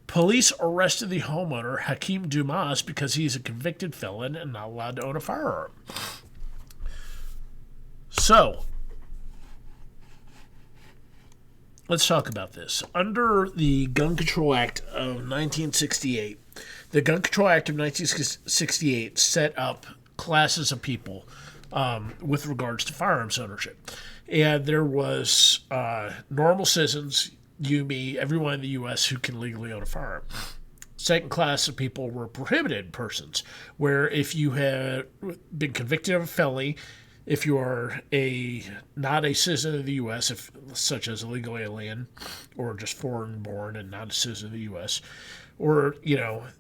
Police arrested the homeowner, Hakeem Dumas, because he's a convicted felon and not allowed to own a firearm. So, let's talk about this. Under the Gun Control Act of 1968, the Gun Control Act of 1968 set up classes of people with regards to firearms ownership. And there was normal citizens, you, me, everyone in the U.S. who can legally own a firearm. Second class of people were prohibited persons, where if you had been convicted of a felony, if you are not a citizen of the U.S., such as a legal alien, or just foreign-born and not a citizen of the U.S., or,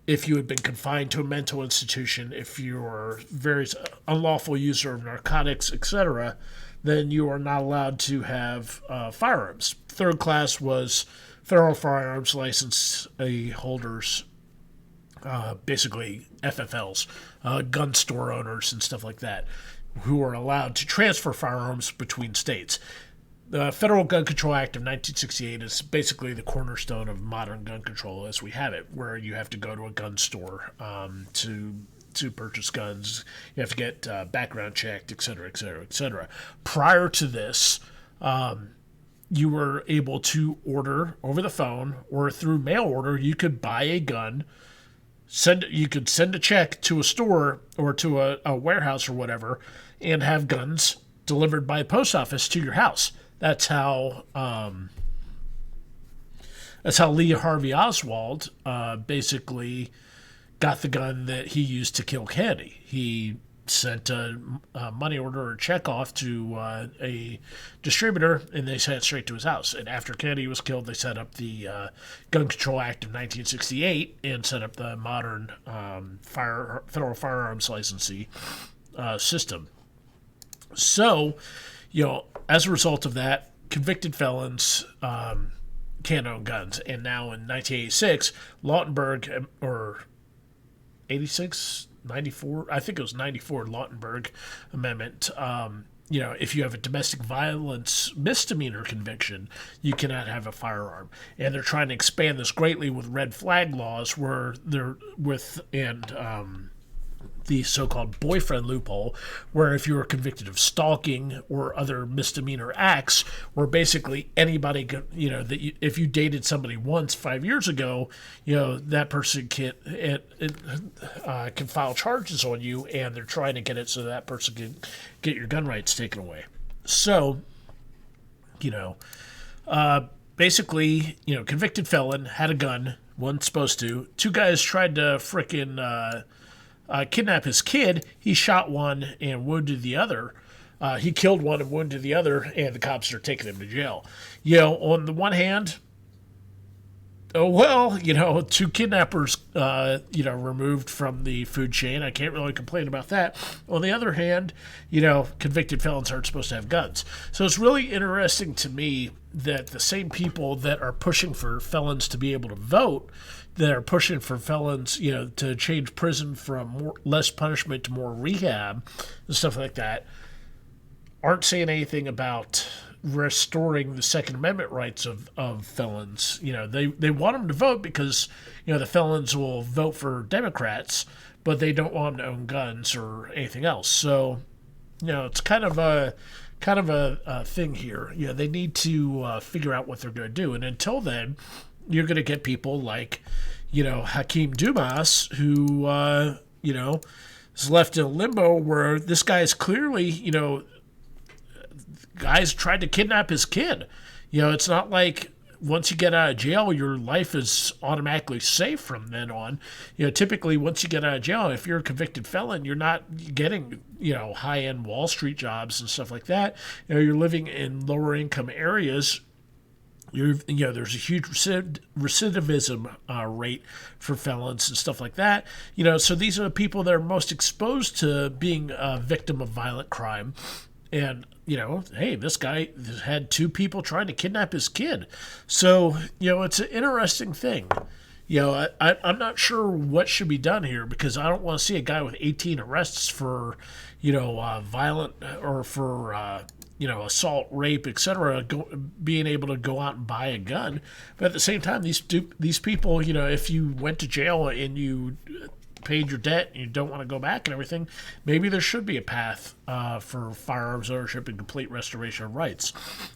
if you had been confined to a mental institution, if you are various unlawful user of narcotics, etc., then you are not allowed to have firearms. Third class was federal firearms license holders, basically FFLs, gun store owners and stuff like that, who are allowed to transfer firearms between states. The Federal Gun Control Act of 1968 is basically the cornerstone of modern gun control as we have it, where you have to go to a gun store to purchase guns. You have to get background checked, et cetera, et cetera, et cetera. Prior to this, you were able to order over the phone or through mail order. You could buy a gun. You could send a check to a store or to a warehouse or whatever and have guns delivered by post office to your house. That's how Lee Harvey Oswald basically got the gun that he used to kill Kennedy. He sent a money order or check off to a distributor, and they sent it straight to his house. And after Kennedy was killed, they set up the Gun Control Act of 1968 and set up the modern federal firearms licensing system. So, as a result of that, convicted felons can't own guns. And now in 1986, Lautenberg, or 86, 94, I think it was 94 Lautenberg Amendment, if you have a domestic violence misdemeanor conviction, you cannot have a firearm. And they're trying to expand this greatly with red flag laws where they're the so-called boyfriend loophole, where if you were convicted of stalking or other misdemeanor acts, where basically anybody, if you dated somebody once 5 years ago, that person can file charges on you, and they're trying to get it so that person can get your gun rights taken away. So, basically, convicted felon had a gun, wasn't supposed to. Two guys tried to frickin' kidnap his kid. He shot one and wounded the other. He killed one and wounded the other, and the cops are taking him to jail. On the one hand, two kidnappers, removed from the food chain. I can't really complain about that. On the other hand, convicted felons aren't supposed to have guns. So it's really interesting to me that the same people that are pushing for felons to be able to vote, that are pushing for felons, to change prison from less punishment to more rehab and stuff like that, aren't saying anything about restoring the Second Amendment rights of felons. They want them to vote because, the felons will vote for Democrats, but they don't want them to own guns or anything else. So, it's kind of a thing here. They need to figure out what they're going to do. And until then, you're going to get people like, Hakeem Dumas, who, is left in limbo where this guy is clearly, guys tried to kidnap his kid. It's not like once you get out of jail, your life is automatically safe from then on. Typically, once you get out of jail, if you're a convicted felon, you're not getting, high-end Wall Street jobs and stuff like that. You're living in lower-income areas. There's a huge recidivism rate for felons and stuff like that. So these are the people that are most exposed to being a victim of violent crime. And, hey, this guy had two people trying to kidnap his kid. So, it's an interesting thing. I'm not sure what should be done here, because I don't want to see a guy with 18 arrests for, violent or for, assault, rape, etc., being able to go out and buy a gun. But at the same time, these people, if you went to jail and you paid your debt and you don't want to go back and everything, maybe there should be a path for firearms ownership and complete restoration of rights.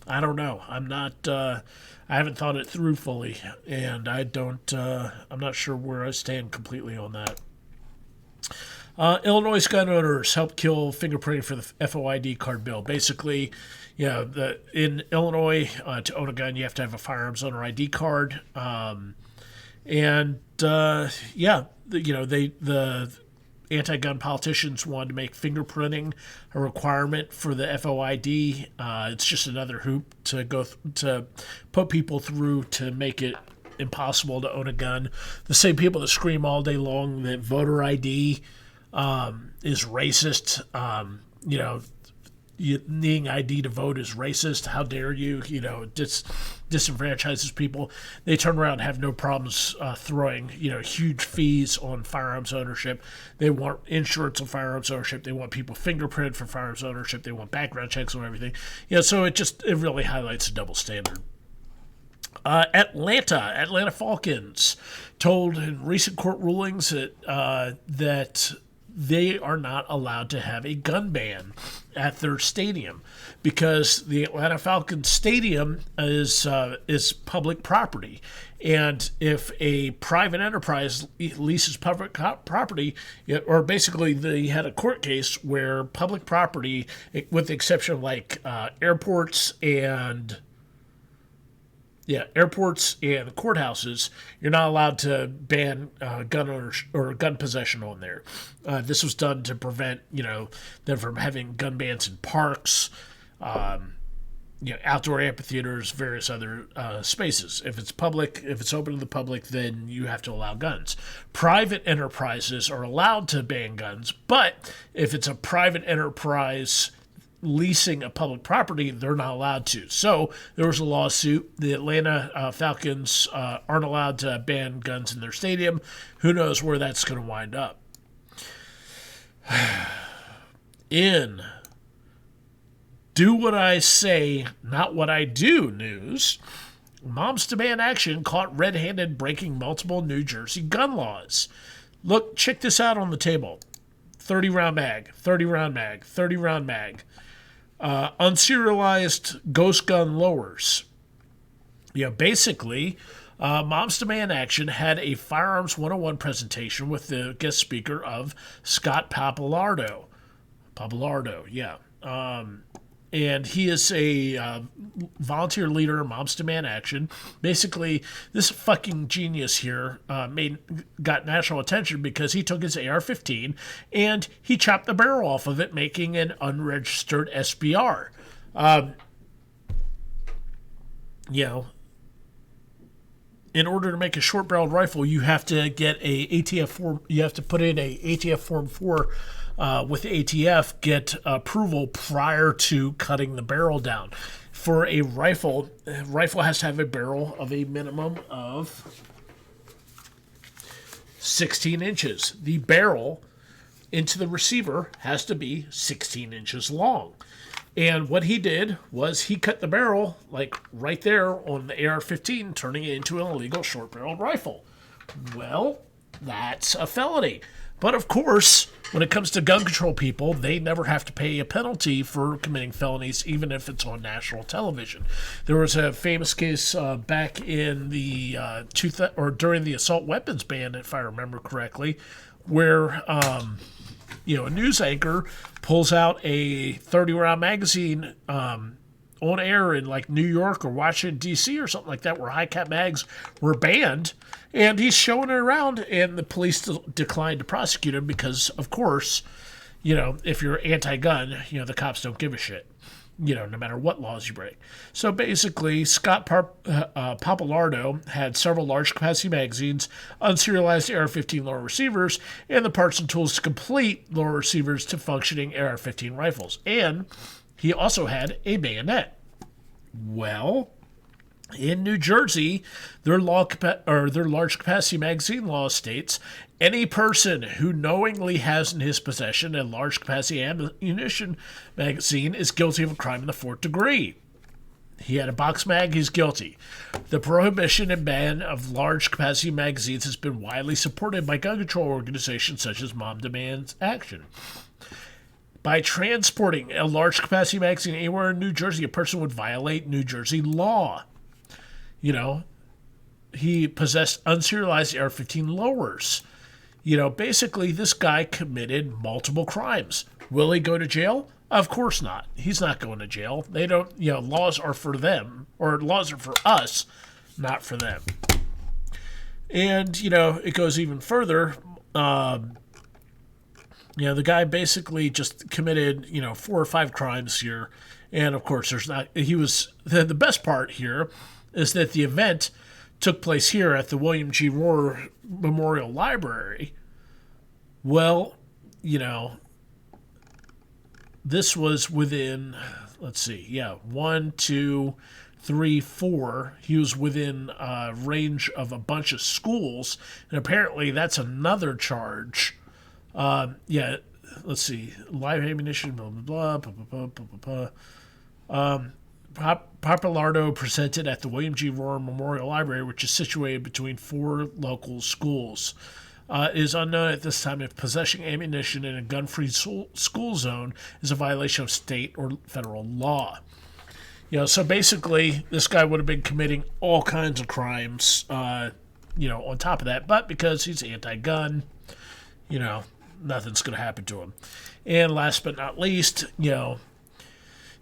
I don't know. I haven't thought it through fully, and I'm not sure where I stand completely on that. Illinois gun owners help kill fingerprinting for the FOID card bill. Basically, in Illinois, to own a gun, you have to have a firearms owner ID card. The anti-gun politicians wanted to make fingerprinting a requirement for the FOID. It's just another hoop to to put people through to make it impossible to own a gun. The same people that scream all day long that voter ID is racist. You needing ID to vote is racist. How dare you? Disenfranchises people. They turn around and have no problems throwing huge fees on firearms ownership. They want insurance on firearms ownership. They want people fingerprinted for firearms ownership. They want background checks on everything. So it really highlights a double standard. Atlanta Falcons told in recent court rulings that they are not allowed to have a gun ban at their stadium because the Atlanta Falcons stadium is public property. And if a private enterprise leases public property, or basically they had a court case where public property, with the exception of airports and Yeah, airports and courthouses, you're not allowed to ban gun owners or gun possession on there. This was done to prevent, them from having gun bans in parks, outdoor amphitheaters, various other spaces. If it's public, if it's open to the public, then you have to allow guns. Private enterprises are allowed to ban guns, but if it's a private enterprise leasing a public property, they're not allowed to. So there was a lawsuit. The Atlanta Falcons aren't allowed to ban guns in their stadium. Who knows where that's going to wind up. In do what I say, not what I do news, moms demand action caught red-handed breaking multiple New Jersey gun laws. Look, check this out on the table. 30-round mag, 30-round mag, 30-round mag. Unserialized ghost gun lowers. Basically, Moms Demand Action had a Firearms 101 presentation with the guest speaker of Scott Papalardo. And he is a volunteer leader in Moms Demand Action. Basically, this fucking genius here got national attention because he took his AR-15 and he chopped the barrel off of it, making an unregistered SBR. In order to make a short-barreled rifle, you have to get a ATF form. You have to put in a ATF form 4. With ATF, get approval prior to cutting the barrel down. For a rifle has to have a barrel of a minimum of 16 inches. The barrel into the receiver has to be 16 inches long. And what he did was he cut the barrel, like right there on the AR-15, turning it into an illegal short-barreled rifle. Well, that's a felony. But of course, when it comes to gun control people, they never have to pay a penalty for committing felonies, even if it's on national television. There was a famous case back in the during the assault weapons ban, if I remember correctly, where a news anchor pulls out a 30-round magazine on air in like New York or Washington, D.C. or something like that, where high-cap mags were banned, and he's showing it around, and the police declined to prosecute him because, of course, if you're anti-gun, the cops don't give a shit, no matter what laws you break. So basically, Scott Papalardo had several large-capacity magazines, unserialized AR-15 lower receivers, and the parts and tools to complete lower receivers to functioning AR-15 rifles. And he also had a bayonet. Well, in New Jersey, their large capacity magazine law states any person who knowingly has in his possession a large capacity ammunition magazine is guilty of a crime in the fourth degree. He had a box mag, he's guilty. The prohibition and ban of large capacity magazines has been widely supported by gun control organizations such as Mom Demands Action. By transporting a large capacity magazine anywhere in New Jersey, a person would violate New Jersey law. He possessed unserialized AR-15 lowers. Basically, this guy committed multiple crimes. Will he go to jail? Of course not. He's not going to jail. They don't, laws are for them, or laws are for us, not for them. And, it goes even further. The guy basically just committed, 4 or 5 crimes here. And of course, the best part here is that the event took place here at the William G. Rohr Memorial Library. Well, this was within, 1, 2, 3, 4. He was within range of a bunch of schools. And apparently that's another charge. Let's see. Live ammunition, blah, blah, blah, Papalardo presented at the William G. Rohr Memorial Library, which is situated between 4 local schools. It is unknown at this time if possessing ammunition in a gun-free school zone is a violation of state or federal law. So basically, this guy would have been committing all kinds of crimes, on top of that. But because he's anti-gun, nothing's going to happen to him. And last but not least,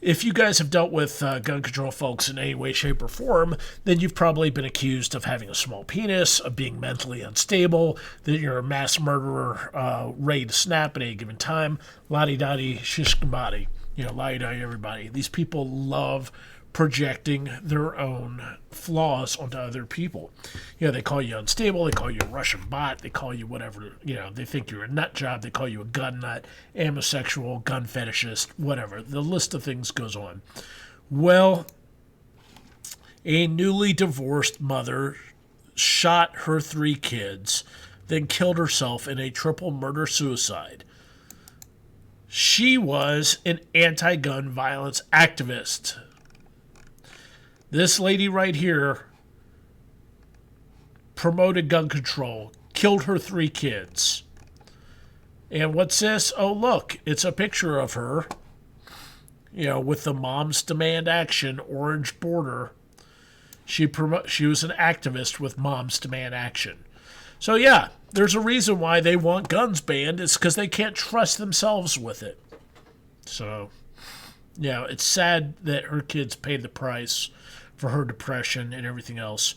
if you guys have dealt with gun control folks in any way, shape, or form, then you've probably been accused of having a small penis, of being mentally unstable, that you're a mass murderer ready to snap at any given time, la-di-da-di, shish-kebadi, la-di-da-di everybody. These people love projecting their own flaws onto other people. They call you unstable, they call you a Russian bot, they call you whatever, they think you're a nut job, they call you a gun nut, amosexual, gun fetishist, whatever. The list of things goes on. Well, a newly divorced mother shot her 3 kids, then killed herself in a triple murder-suicide. She was an anti-gun violence activist. This lady right here promoted gun control, killed her 3 kids. And what's this? Oh, look, it's a picture of her, with the Moms Demand Action orange border. She was an activist with Moms Demand Action. So, yeah, there's a reason why they want guns banned. It's because they can't trust themselves with it. So, it's sad that her kids paid the price for her depression and everything else.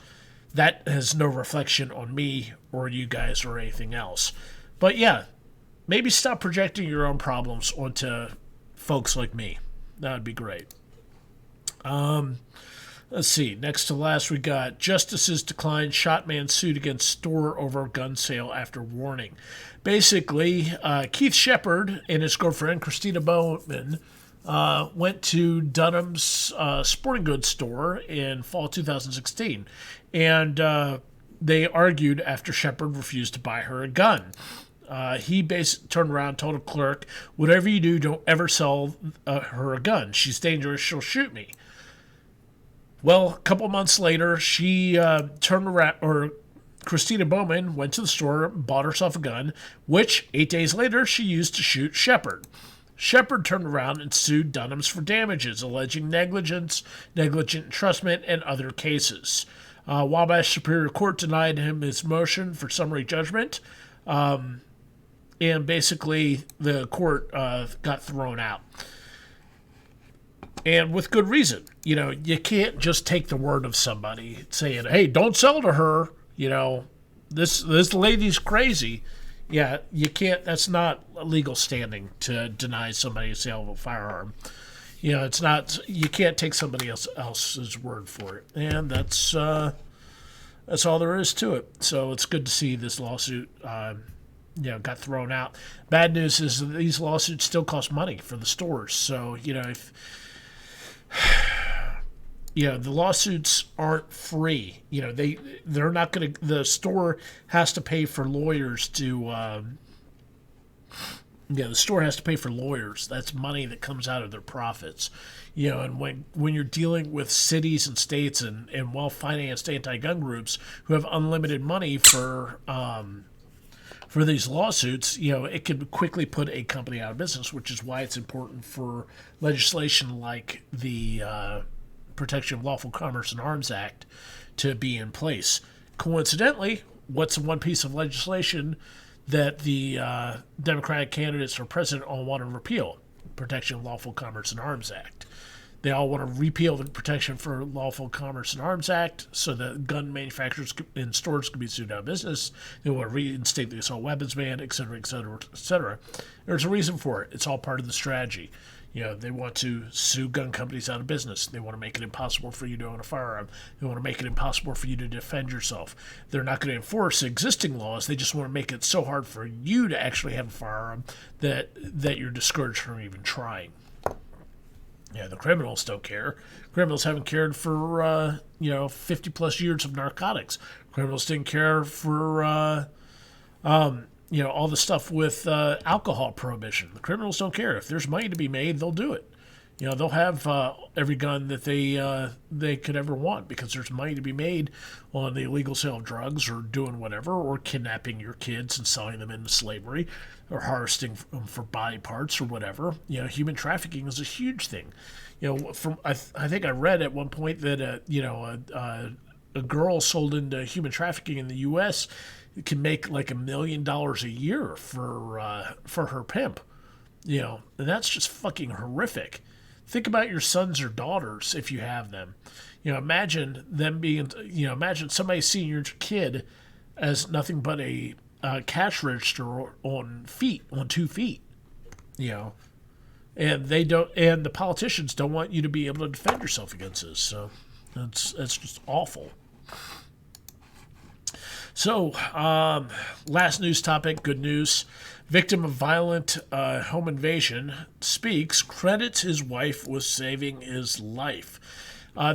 That has no reflection on me or you guys or anything else. But yeah, maybe stop projecting your own problems onto folks like me. That would be great. Let's see. Next to last, we got justices decline shot man sued against store over gun sale after warning. Basically, Keith Shepard and his girlfriend, Christina Bowman, went to Dunham's sporting goods store in fall 2016, and they argued after Shepard refused to buy her a gun. He turned around and told a clerk, "Whatever you do, don't ever sell her a gun. She's dangerous. She'll shoot me." Well, a couple months later, she turned around, or Christina Bowman went to the store, bought herself a gun, which 8 days later she used to shoot Shepard. Shepard turned around and sued Dunham's for damages, alleging negligence, negligent entrustment, and other cases. Wabash Superior Court denied him his motion for summary judgment, and basically the court got thrown out. And with good reason. You can't just take the word of somebody saying, "Hey, don't sell to her, this lady's crazy." Yeah, you can't. That's not a legal standing to deny somebody a sale of a firearm. It's not. You can't take somebody else's word for it, and that's all there is to it. So it's good to see this lawsuit, got thrown out. Bad news is that these lawsuits still cost money for the stores. So if the lawsuits aren't free. They're not going to. The store has to pay for lawyers to. The store has to pay for lawyers. That's money that comes out of their profits. And when you're dealing with cities and states and well-financed anti-gun groups who have unlimited money for these lawsuits, it could quickly put a company out of business, which is why it's important for legislation like the Protection of Lawful Commerce and Arms Act to be in place. Coincidentally, what's one piece of legislation that the Democratic candidates for president all want to repeal? Protection of Lawful Commerce and Arms Act. They all want to repeal the Protection for Lawful Commerce and Arms Act so that gun manufacturers and stores can be sued out of business. They want to reinstate the assault weapons ban, et cetera, et cetera, et cetera. There's a reason for it. It's all part of the strategy. They want to sue gun companies out of business. They want to make it impossible for you to own a firearm. They want to make it impossible for you to defend yourself. They're not going to enforce existing laws. They just want to make it so hard for you to actually have a firearm that you're discouraged from even trying. The criminals don't care. Criminals haven't cared for 50 plus years of narcotics. Criminals didn't care for all the stuff with alcohol prohibition. The criminals don't care. If there's money to be made, they'll do it. They'll have every gun that they could ever want because there's money to be made on the illegal sale of drugs or doing whatever, or kidnapping your kids and selling them into slavery, or harvesting them for body parts or whatever. Human trafficking is a huge thing. I think I read at one point that a girl sold into human trafficking in the U.S. can make like $1 million a year for her pimp. And that's just fucking horrific. Think about your sons or daughters if you have them. Imagine them being, imagine somebody seeing your kid as nothing but a cash register on 2 feet, and they don't, and the politicians don't want you to be able to defend yourself against this. So that's just awful. So, last news topic, good news. Victim of violent home invasion speaks, credits his wife with saving his life.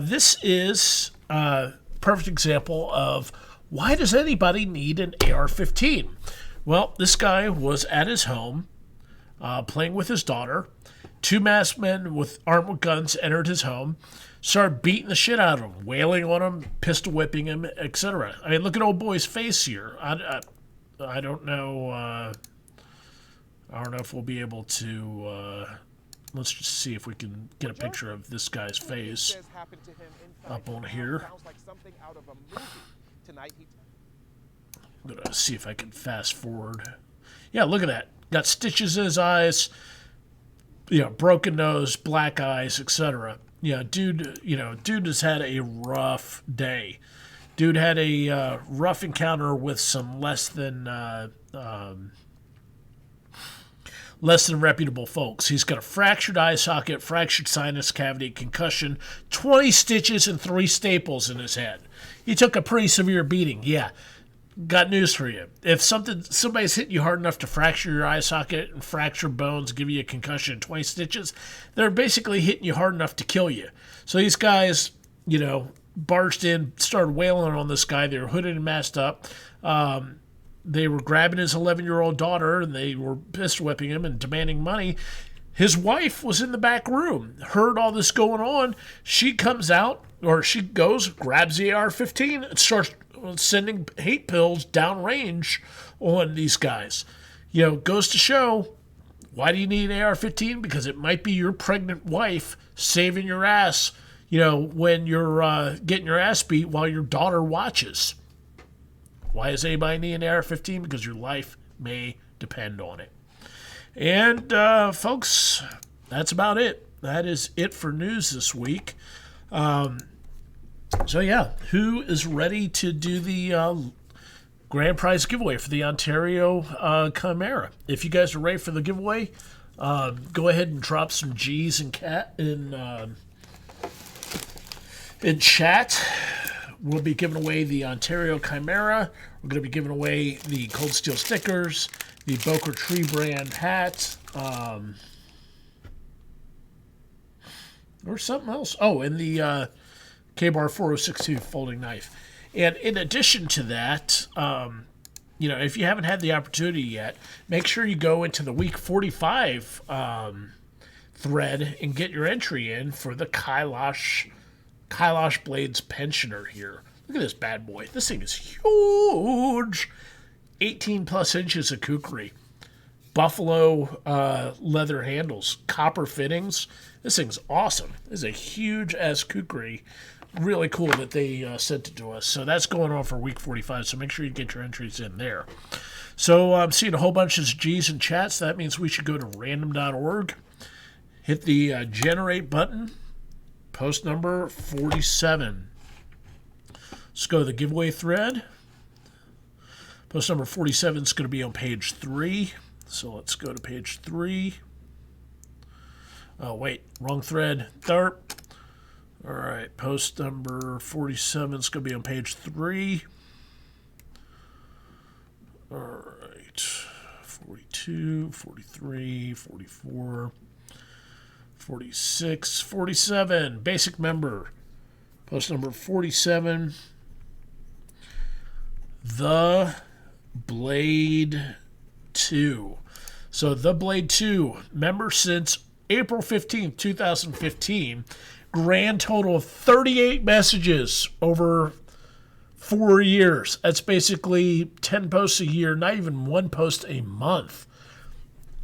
This is a perfect example of why does anybody need an AR-15? Well, this guy was at his home playing with his daughter. 2 masked men armed with guns entered his home, started beating the shit out of him, wailing on him, pistol whipping him, etc. I mean, look at old boy's face here. I don't know. I don't know if we'll be able to. Let's just see if we can get a picture of this guy's face up on here. I'm gonna see if I can fast forward. Yeah, look at that. Got stitches in his eyes. Broken nose, black eyes, etc. Dude has had a rough day. Dude had a rough encounter with some less than reputable folks. He's got a fractured eye socket, fractured sinus cavity, concussion, 20 stitches, and 3 staples in his head. He took a pretty severe beating. Yeah. Got news for you. If somebody's hitting you hard enough to fracture your eye socket and fracture bones, give you a concussion and 20 stitches, they're basically hitting you hard enough to kill you. So these guys, barged in, started wailing on this guy. They were hooded and masked up. They were grabbing his 11-year-old daughter, and they were pistol whipping him and demanding money. His wife was in the back room, heard all this going on. She comes out, or she goes, grabs the AR-15, and starts sending hate pills downrange on these guys. Goes to show, why do you need an AR-15? Because it might be your pregnant wife saving your ass, when you're getting your ass beat while your daughter watches. Why does anybody need an AR-15? Because your life may depend on it. And, folks, that's about it. That is it for news this week. So, yeah, who is ready to do the grand prize giveaway for the Ontario Chimera? If you guys are ready for the giveaway, go ahead and drop some G's in chat. We'll be giving away the Ontario Chimera. We're going to be giving away the Cold Steel stickers, the Boca Tree brand hat, or something else. Oh, and the K-Bar 4062 folding knife. And in addition to that, if you haven't had the opportunity yet, make sure you go into the week 45 thread and get your entry in for the Kailash Blades pensioner here. Look at this bad boy. This thing is huge. 18 plus inches of kukri. Buffalo leather handles. Copper fittings. This thing's awesome. This is a huge ass kukri. Really cool that they sent it to us. So that's going on for week 45. So make sure you get your entries in there. So I'm seeing a whole bunch of G's and chats. That means we should go to random.org. Hit the generate button. Post number 47. Let's go to the giveaway thread. Post number 47 is going to be on page 3. So let's go to page 3. Oh, wait. Wrong thread. Derp. All right. Post number 47 is going to be on page 3. All right. 42, 43, 44. 46, 47, basic member. Post number 47. The Blade 2. So The Blade 2, member since April 15th, 2015. Grand total of 38 messages over 4 years. That's basically 10 posts a year, not even 1 post a month.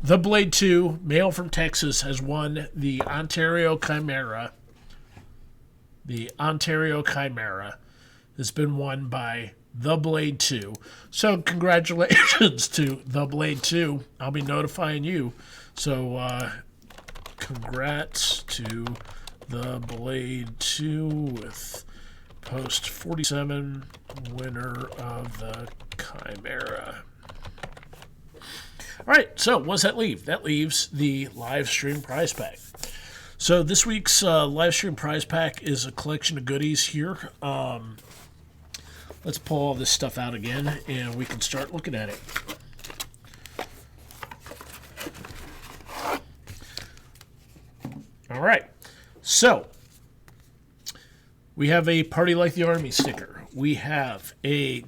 The Blade 2, male from Texas, has won the Ontario Chimera. The Ontario Chimera has been won by The Blade 2. So congratulations to The Blade 2. I'll be notifying you. So congrats to the Blade 2 with post 47 winner of the Chimera. All right, so what does that leave? That leaves the live stream prize pack. So this week's live stream prize pack is a collection of goodies here. Let's pull all this stuff out again, and we can start looking at it. All right, so we have a Party Like the Army sticker. We have a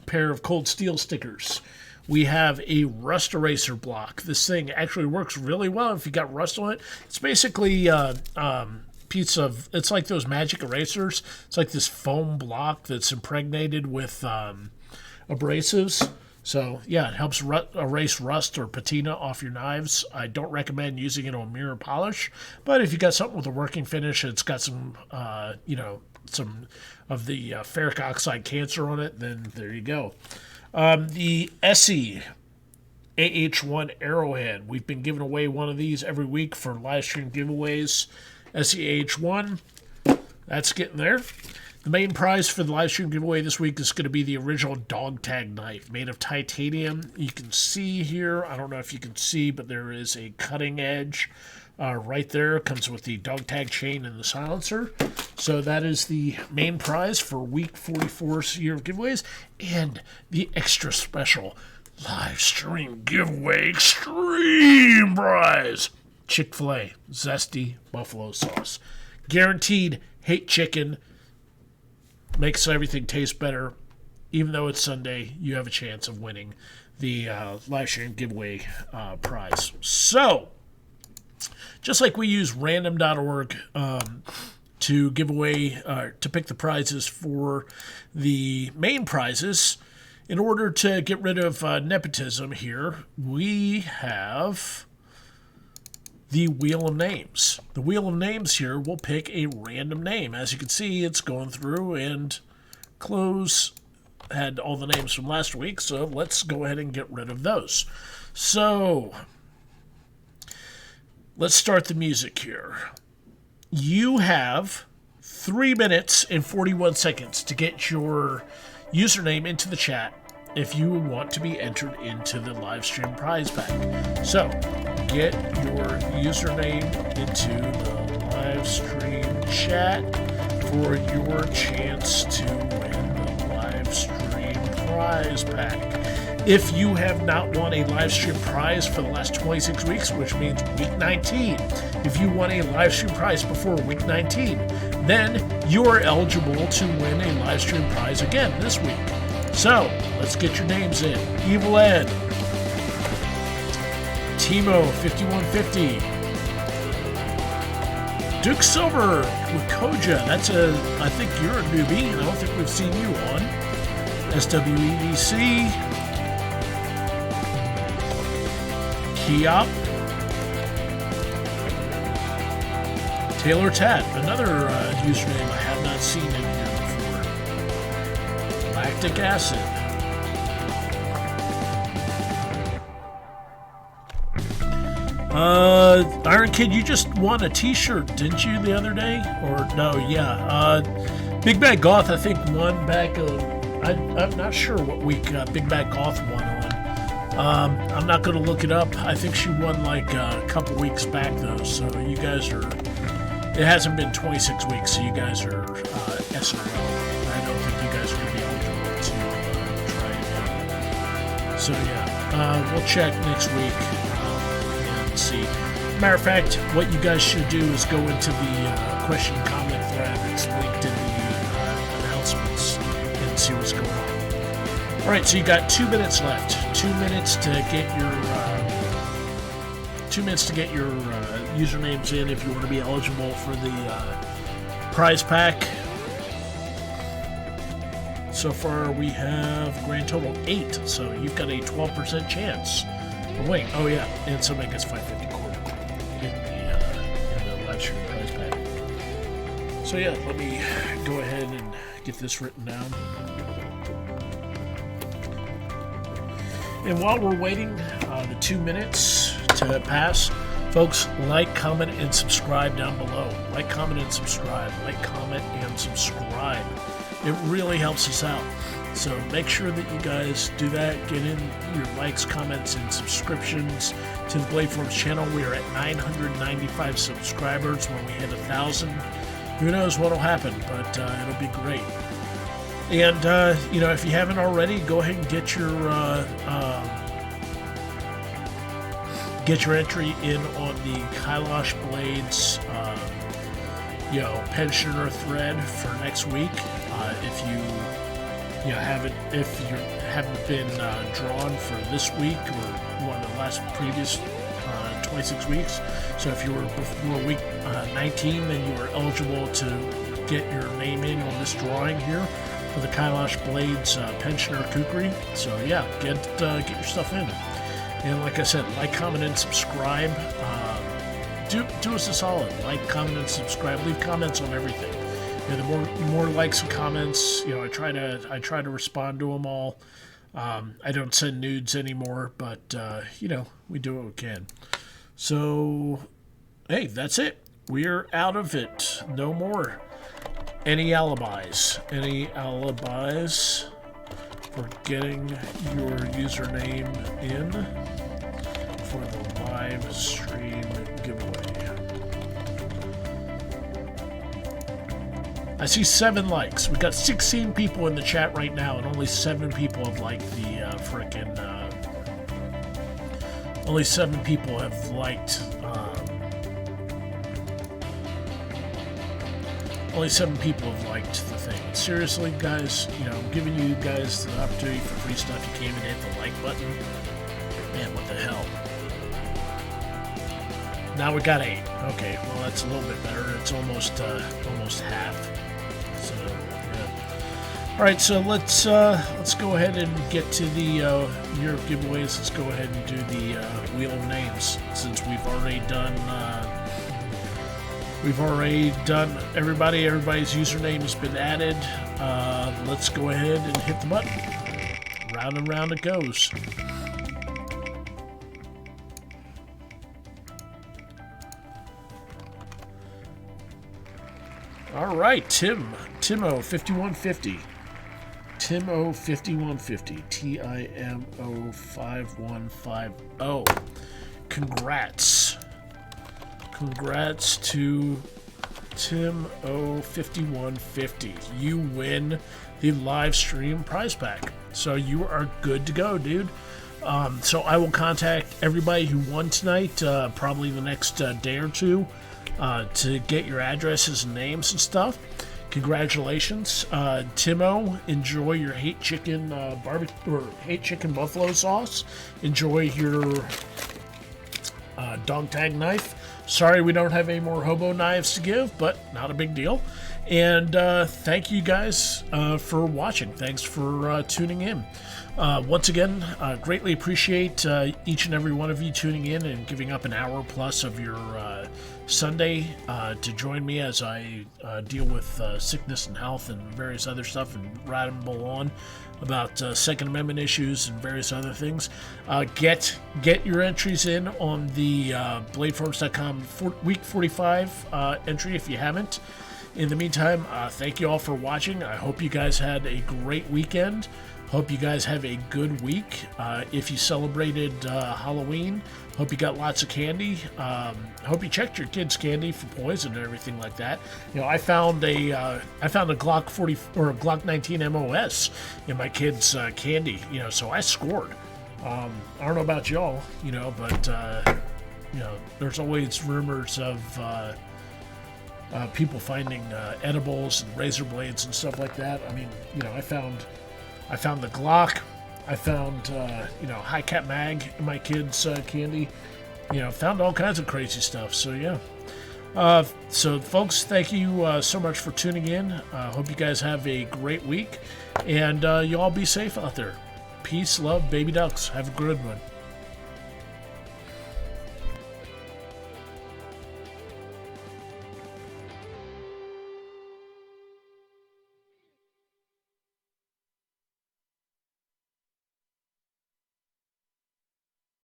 pair of Cold Steel stickers. We have a rust eraser block. This thing actually works really well if you got rust on it. It's basically piece of, it's like those magic erasers. It's like this foam block that's impregnated with abrasives. So yeah, it helps erase rust or patina off your knives. I don't recommend using it on mirror polish, but if you got something with a working finish, it's got some, some of the ferric oxide cancer on it, then there you go. The ESSI AH1 Arrowhead. We've been giving away one of these every week for live stream giveaways. ESSI AH1, that's getting there. The main prize for the live stream giveaway this week is going to be the original dog tag knife made of titanium. You can see here, I don't know if you can see, but there is a cutting edge right there. It comes with the dog tag chain and the silencer. So that is the main prize for week 44's year of giveaways. And the extra special live stream giveaway extreme prize. Chick-fil-A zesty buffalo sauce. Guaranteed hate chicken. Makes everything taste better. Even though it's Sunday, you have a chance of winning the live stream giveaway prize. So, just like we use random.org to give away, to pick the prizes for the main prizes, in order to get rid of nepotism here, we have the Wheel of Names. The Wheel of Names here will pick a random name. As you can see, it's going through, and Close had all the names from last week, so let's go ahead and get rid of those. So, let's start the music here. You have 3 minutes and 41 seconds to get your username into the chat if you want to be entered into the live stream prize pack. So, get your username into the live stream chat for your chance to win the live stream prize pack. If you have not won a live stream prize for the last 26 weeks, which means week 19, if you won a live stream prize before week 19, then you are eligible to win a live stream prize again this week. So, let's get your names in. Evil Ed, Timo 5150, Duke Silver with Koja. I think you're a newbie. I don't think we've seen you on. SWEDC, Kiop, Taylortat, another username I have not seen in here before. Lactic Acid, Iron Kid, you just won a t-shirt, didn't you, the other day? Or no, yeah. Big Bad Goth, I think, won back. I'm not sure what week Big Bad Goth won on. I'm not going to look it up. I think she won like a couple weeks back, though. So you guys are. It hasn't been 26 weeks, so you guys are SOL. I don't think you guys are going to be eligible to try again. So yeah, we'll check next week and see. Matter of fact, what you guys should do is go into the question and comment thread that's linked in the announcements and see what's going on. All right, so you got 2 minutes left. 2 minutes to get your 2 minutes to get your usernames in if you want to be eligible for the prize pack. So far, we have grand total 8, so you've got a 12% chance. Oh, wait, oh yeah, and somebody gets 550 quarter in the live stream prize pack. So yeah, let me go ahead and get this written down. And while we're waiting the 2 minutes to pass, Folks, like, comment, and subscribe down below. Like, comment, and subscribe. Like, comment, and subscribe. It really helps us out. So make sure that you guys do that. Get in your likes, comments, and subscriptions to the Bladeforms channel. We are at 995 subscribers. When we hit 1,000, who knows what will happen, but it'll be great. And, if you haven't already, go ahead and get your entry in on the Kailash Blades, pensioner thread for next week. If you haven't been drawn for this week or one of the last previous 26 weeks. So if you were before week 19, then you are eligible to get your name in on this drawing here for the Kailash Blades pensioner kukri. So yeah, get your stuff in. And like I said, like, comment, and subscribe. Do us a solid. Like, comment, and subscribe. Leave comments on everything. The more likes and comments, I try to respond to them all. I don't send nudes anymore, but we do what we can. So, hey, that's it. We're out of it. No more. Any alibis? Any alibis for getting your username in for the live stream giveaway? I see 7 likes. We got 16 people in the chat right now, and only 7 people have liked the only 7 people have liked. Only 7 people have liked the thing. Seriously, guys, I'm giving you guys the opportunity for free stuff. You can't even hit the like button. Man, what the hell? Now we got 8. Okay, well that's a little bit better. It's almost half. So yeah. All right, so let's go ahead and get to the Europe giveaways. Let's go ahead and do the Wheel of Names, since we've already done. Everybody's username has been added. Let's go ahead and hit the button. Round and round it goes. All right, Timo 5150. Timo 5150. TIMO 5150. Congrats. Congrats to Tim O5150. You win the live stream prize pack. So you are good to go, dude. So I will contact everybody who won tonight, probably the next day or two, to get your addresses and names and stuff. Congratulations. Timo, enjoy your hate chicken barbecue or hate chicken buffalo sauce. Enjoy your dog tag knife. Sorry we don't have any more hobo knives to give, but not a big deal. And thank you guys for watching. Thanks for tuning in. Once again, greatly appreciate each and every one of you tuning in and giving up an hour plus of your Sunday to join me as I deal with sickness and health and various other stuff and ramble on about Second Amendment issues and various other things. Get your entries in on the bladeforms.com week 45 entry if you haven't. In the meantime, thank you all for watching. I hope you guys had a great weekend. Hope you guys have a good week. If you celebrated Halloween, hope you got lots of candy. Hope you checked your kids' candy for poison and everything like that. I found a Glock 40 or a Glock 19 MOS in my kids' candy. So I scored. I don't know about y'all, but there's always rumors of people finding edibles and razor blades and stuff like that. I mean, I found the Glock. I found, high cap mag in my kids' candy. Found all kinds of crazy stuff. So, yeah. So, folks, thank you so much for tuning in. Hope you guys have a great week. And you all be safe out there. Peace, love, baby ducks. Have a good one.